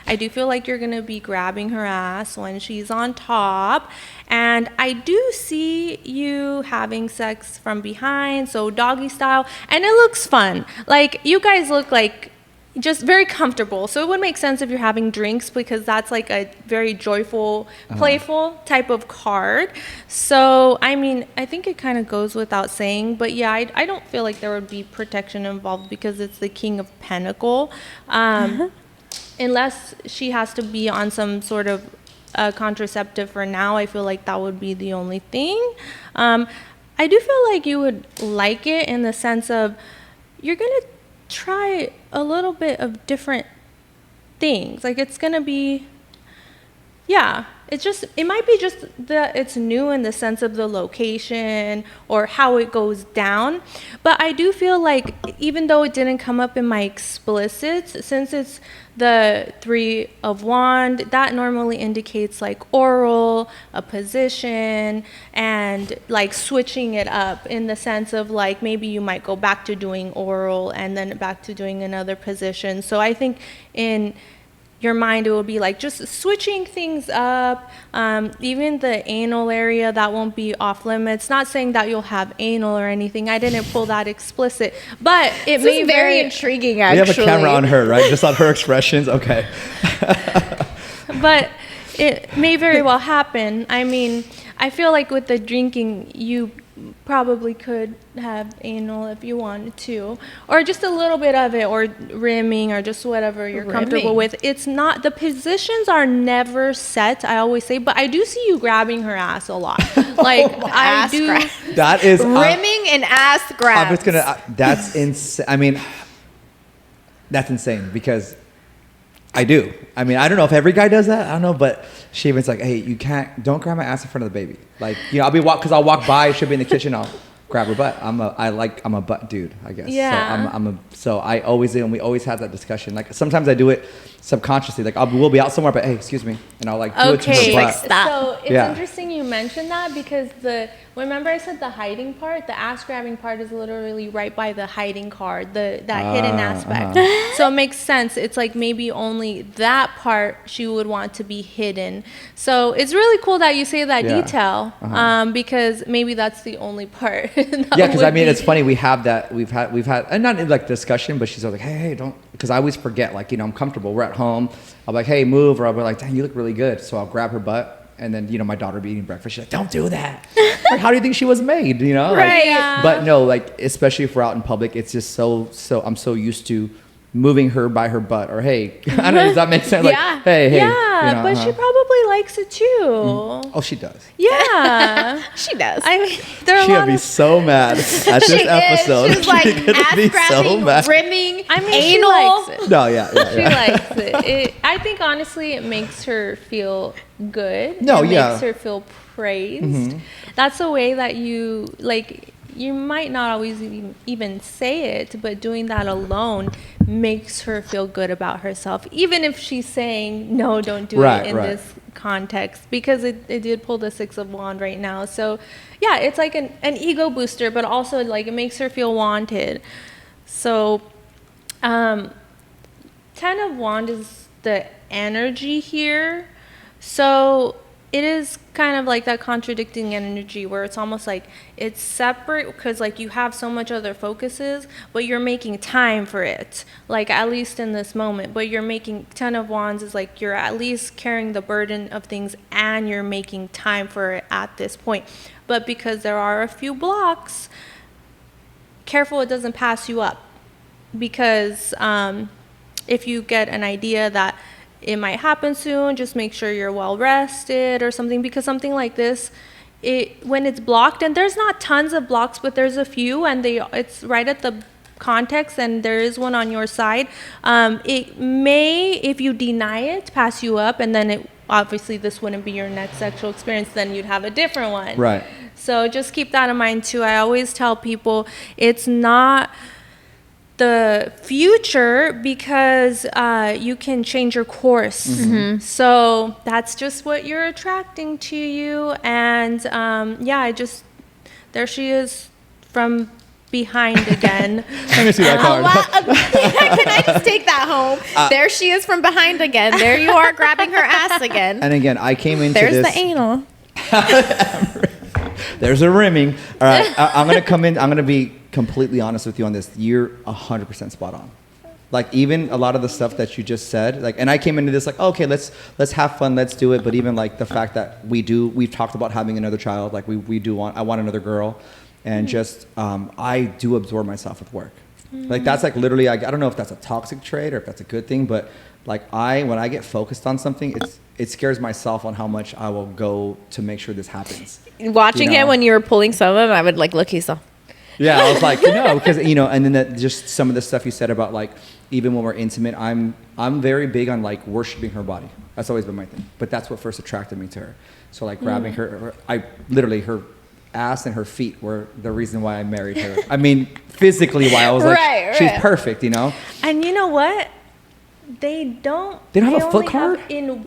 I do feel like you're going to be grabbing her ass when she's on top. And I do see you having sex from behind, so doggy style. And it looks fun. Like, you guys look like just very comfortable. So it would make sense if you're having drinks, because that's like a very joyful, playful type of card. So, I mean, I think it kind of goes without saying. But yeah, I don't feel like there would be protection involved because it's the King of Pentacle. Unless she has to be on some sort of contraceptive for now, I feel like that would be the only thing. I do feel like you would like it in the sense of you're going to try a little bit of different things. Like, it's going to be, yeah, it might be just that it's new in the sense of the location or how it goes down. But I do feel like, even though it didn't come up in my explicits, since it's the Three of Wands, that normally indicates like oral, a position, and like switching it up in the sense of like maybe you might go back to doing oral and then back to doing another position. So I think in your mind, it will be like just switching things up. Even the anal area, that won't be off limits. Not saying that you'll have anal or anything. I didn't pull that explicit, but it This may is very intriguing, We actually. have a camera on her, right? Just on her expressions. Okay. But it may very well happen. I mean, I feel like with the drinking, you probably could have anal if you wanted to, or just a little bit of it, or rimming, or just whatever you're comfortable with. It's not, the positions are never set, I always say, but I do see you grabbing her ass a lot. Like I do. That is rimming and ass grabs. I'm just gonna. That's insane. I mean, that's insane because I do. I mean, I don't know if every guy does that. I don't know, but she even's like, hey, don't grab my ass in front of the baby. Like, you know, I'll walk by, she'll be in the kitchen, I'll grab her butt. I'm a butt dude, I guess. Yeah. So I always do, and we always have that discussion. Like, sometimes I do it subconsciously. Like, we'll be out somewhere, but hey, excuse me, and I'll like do it to her butt. Stop. So it's interesting you mentioned that, because remember I said the hiding part, the ass grabbing part is literally right by the hiding card, that hidden aspect. So it makes sense. It's like maybe only that part she would want to be hidden. So it's really cool that you say that detail, because maybe that's the only part. Yeah, because I mean, it's funny, we've had, and not in like discussion, but she's always like, hey, don't, because I always forget, like, you know, I'm comfortable, we're at home, I'll be like, hey, move, or I'll be like, dang, you look really good. So I'll grab her butt. And then, you know, my daughter be eating breakfast. She's like, don't do that. Like, how do you think she was made? You know? Right. Like, but no, like, especially if we're out in public, it's just so I'm so used to moving her by her butt, or hey, I don't know, does that make sense? Like, hey. Yeah, you know, but she probably likes it too. Oh, she does. Yeah. She does. I mean, there are a She'll lot be of... so mad at this episode. She's like ass be grabbing, so mad. rimming, I mean, anal. she likes it. No, yeah. She likes it. I think, honestly, it makes her feel good. No, it yeah. makes her feel praised. That's a way that you, like, you might not always even say it, but doing that alone makes her feel good about herself, even if she's saying, no, don't do it in this context, because it did pull the Six of Wands right now. So yeah, it's like an ego booster, but also like it makes her feel wanted. So 10 of Wands is the energy here. So it is kind of like that contradicting energy where it's almost like it's separate, because like you have so much other focuses, but you're making time for it, like at least in this moment. But you're making 10 of Wands is like you're at least carrying the burden of things, and you're making time for it at this point. But because there are a few blocks, careful it doesn't pass you up, because if you get an idea that it might happen soon, just make sure you're well rested or something, because something like this, when it's blocked, and there's not tons of blocks, but there's a few, and it's right at the context, and there is one on your side. It may, if you deny it, pass you up, and then obviously this wouldn't be your next sexual experience, then you'd have a different one. Right. So just keep that in mind too. I always tell people it's not the future, because you can change your course. So that's just what you're attracting to you. And there she is from behind again. Let me see that card. Can I just take that home? There she is from behind again. There you are grabbing her ass again. And again, I came into There's this. the anal. There's a rimming. All right, I'm gonna come in. I'm gonna be completely honest with you on this. You're 100% spot on. Like, even a lot of the stuff that you just said, like, and I came into this like, okay, let's have fun, let's do it. But even like the fact that we've talked about having another child, like I want another girl, and just I do absorb myself with work. Like, that's like literally, I don't know if that's a toxic trait or if that's a good thing, but like when I get focused on something, it scares myself on how much I will go to make sure this happens. Watching him when you were pulling some of them, I would like look himself. Yeah, I was like, no, because and then just some of the stuff you said about like even when we're intimate, I'm very big on like worshiping her body. That's always been my thing. But that's what first attracted me to her. So like grabbing her ass and her feet were the reason why I married her. I mean, physically why I was like, she's perfect, And you know what? They don't have a foot card?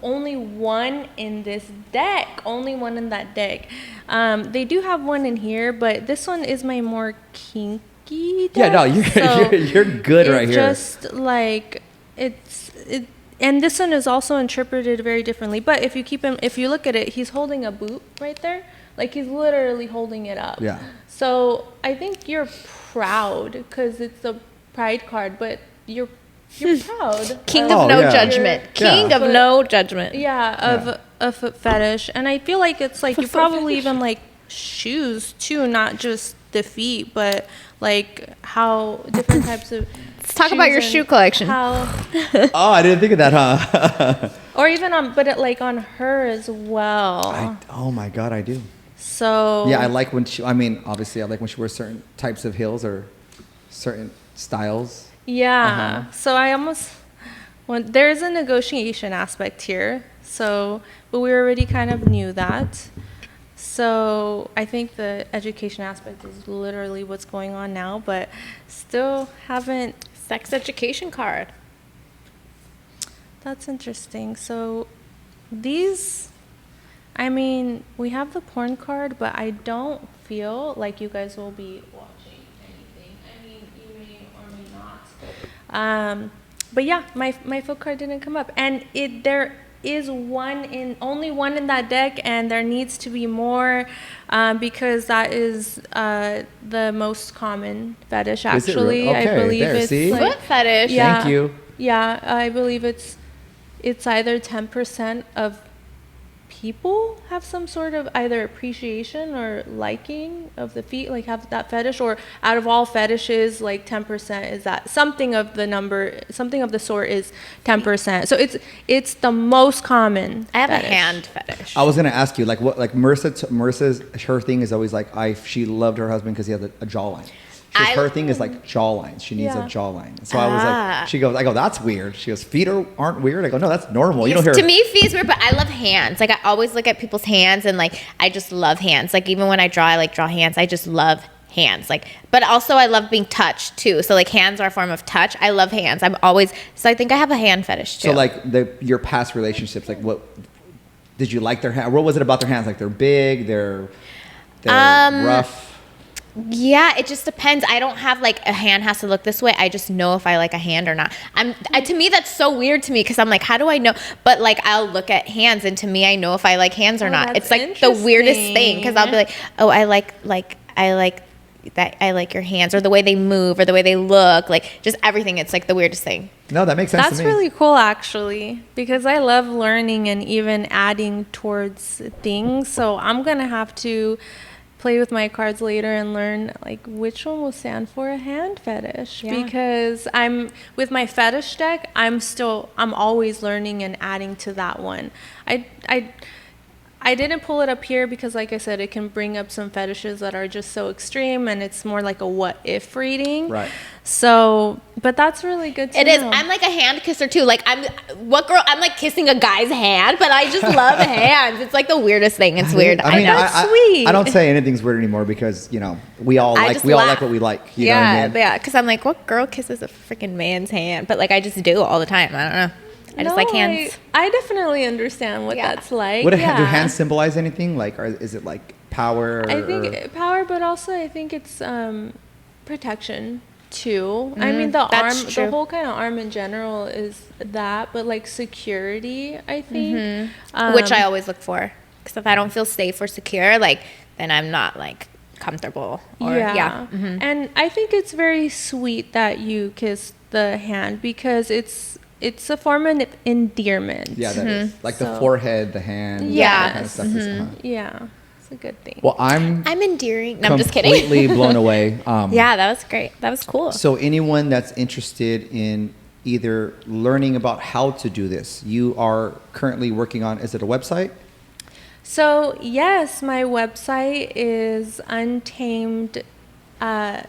Only one in this deck. Only one in that deck. They do have one in here, but this one is my more kinky deck. Yeah, no, you're good right here. It's just like and this one is also interpreted very differently. But if you look at it, he's holding a boot right there. Like, he's literally holding it up. Yeah. So I think you're proud, because it's a pride card, but you're proud. King of no judgment. King of no judgment. Yeah, of a foot fetish. And I feel like it's like you probably even like shoes too, not just the feet, but like how different types of Let's talk about your shoe collection. How Oh, I didn't think of that, huh? or even like on her as well. Oh my God, I do. So Yeah, I like when she, I mean, obviously I like when she wears certain types of heels or certain styles. yeah. So I almost there's a negotiation aspect here. So, but we already kind of knew that. So I think the education aspect is literally what's going on now, but still haven't. Sex education card. That's interesting. So these, I mean, we have the porn card, but I don't feel like you guys will be watching anything. I mean, you may or may not. But yeah, my foot card didn't come up, and there is only one in that deck, and there needs to be more because that is the most common fetish. Actually, Okay, I believe there, it's see? like, Foot fetish. yeah, Thank you. Yeah, I believe it's either 10% of people have some sort of either appreciation or liking of the feet, like have that fetish, or out of all fetishes, like 10% is that something of the sort is 10%. So it's the most common. I have fetish. a hand fetish. I was gonna ask you, like, what, like Marissa's her thing is always like, she loved her husband because he had a jawline. Her thing is like jawlines. She needs a Yeah. jawline. So I was like, I go, that's weird. She goes, feet aren't weird. I go, no, that's normal. You Yes, don't hear. to me, feet is weird, but I love hands. Like I always look at people's hands, and like I just love hands. Like even when I draw, I like draw hands. I just love hands. Like, but also I love being touched too. So like hands are a form of touch. I love hands. So I think I have a hand fetish too. So like your past relationships, like what did you like their hand? What was it about their hands? Like they're big, they're rough. Yeah, it just depends. I don't have like a hand has to look this way. I just know if I like a hand or not. To me, that's so weird to me because I'm like, how do I know? But like, I'll look at hands, and to me, I know if I like hands or not. It's like the weirdest thing because I'll be like, oh, I like that. I like your hands or the way they move or the way they look. Like just everything. It's like the weirdest thing. No, that makes sense That's to me. really cool, actually, because I love learning and even adding towards things. So I'm gonna have to play with my cards later and learn like which one will stand for a hand fetish, because I'm with my fetish deck, I'm always learning and adding to that one. I didn't pull it up here because, like I said, it can bring up some fetishes that are just so extreme, and it's more like a what if reading. Right. So, but that's really good to know. It is. I'm like a hand kisser too. Like I'm like kissing a guy's hand, but I just love hands. It's like the weirdest thing. It's weird. I mean, That's sweet. I don't say anything's weird anymore because we all like what we like. You know what I mean? Yeah. Because I'm like, what girl kisses a freaking man's hand? But like, I just do all the time. I don't know. I just like hands. I definitely understand what that's like. Do hands symbolize anything? Like, or is it like power? I think power, but also I think it's protection too. I mean, the arm, the whole kind of arm in general is that, but like security, I think. Which I always look for. Because if I don't feel safe or secure, like, then I'm not like comfortable. And I think it's very sweet that you kiss the hand because it's a form of endearment. Yeah, that is. Like the forehead, the hand, that kind of stuff. Yeah, it's a good thing. Well, I'm endearing. No, I'm just kidding. Completely blown away. Yeah, that was great. That was cool. So anyone that's interested in either learning about how to do this, you are currently working on, is it a website? So yes, my website is Untamed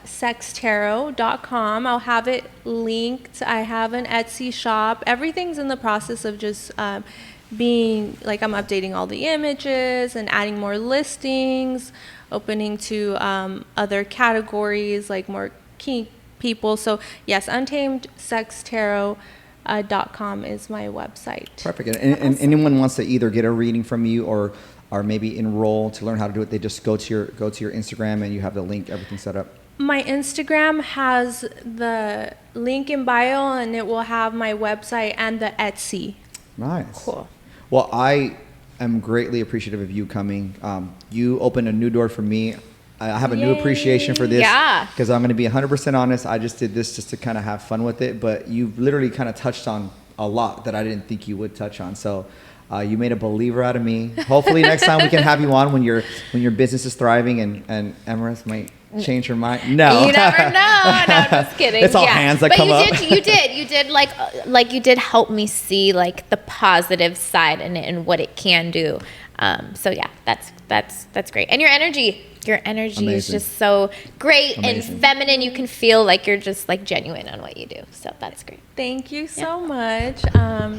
Sex Tarot.com. I'll have it linked. I have an Etsy shop. Everything's in the process of just being like, I'm updating all the images and adding more listings, opening to other categories like more key people. So yes, Untamed Sex Tarot.com is my website. Perfect. And anyone wants to either get a reading from you or maybe enroll to learn how to do it, they just go to your Instagram and you have the link, everything set up. My Instagram has the link in bio, and it will have my website and the Etsy. Nice. Cool. Well, I am greatly appreciative of you coming. You opened a new door for me. I have a new appreciation for this. Yeah. Because I'm going to be 100% honest. I just did this just to kind of have fun with it. But you've literally kind of touched on a lot that I didn't think you would touch on. So You made a believer out of me. Hopefully next time we can have you on when your business is thriving and Amris might change her mind. No, you never know. No, I'm just kidding. It's all hands that but come up. You did like you did help me see like the positive side in it and what it can do. So yeah, that's great. And your energy is Amazing. just so great Amazing. and feminine. You can feel like you're just like genuine on what you do. So that's great. Thank you so much.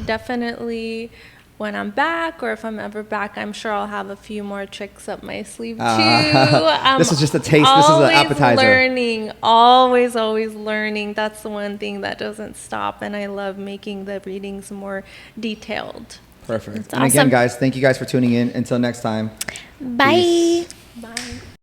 Definitely when I'm back, or if I'm ever back, I'm sure I'll have a few more tricks up my sleeve too. This is just a taste. This is an appetizer. Always learning. That's the one thing that doesn't stop, and I love making the readings more detailed. Perfect. That's And again, awesome. guys, thank you guys for tuning in. Until next time. Bye. Peace. Bye.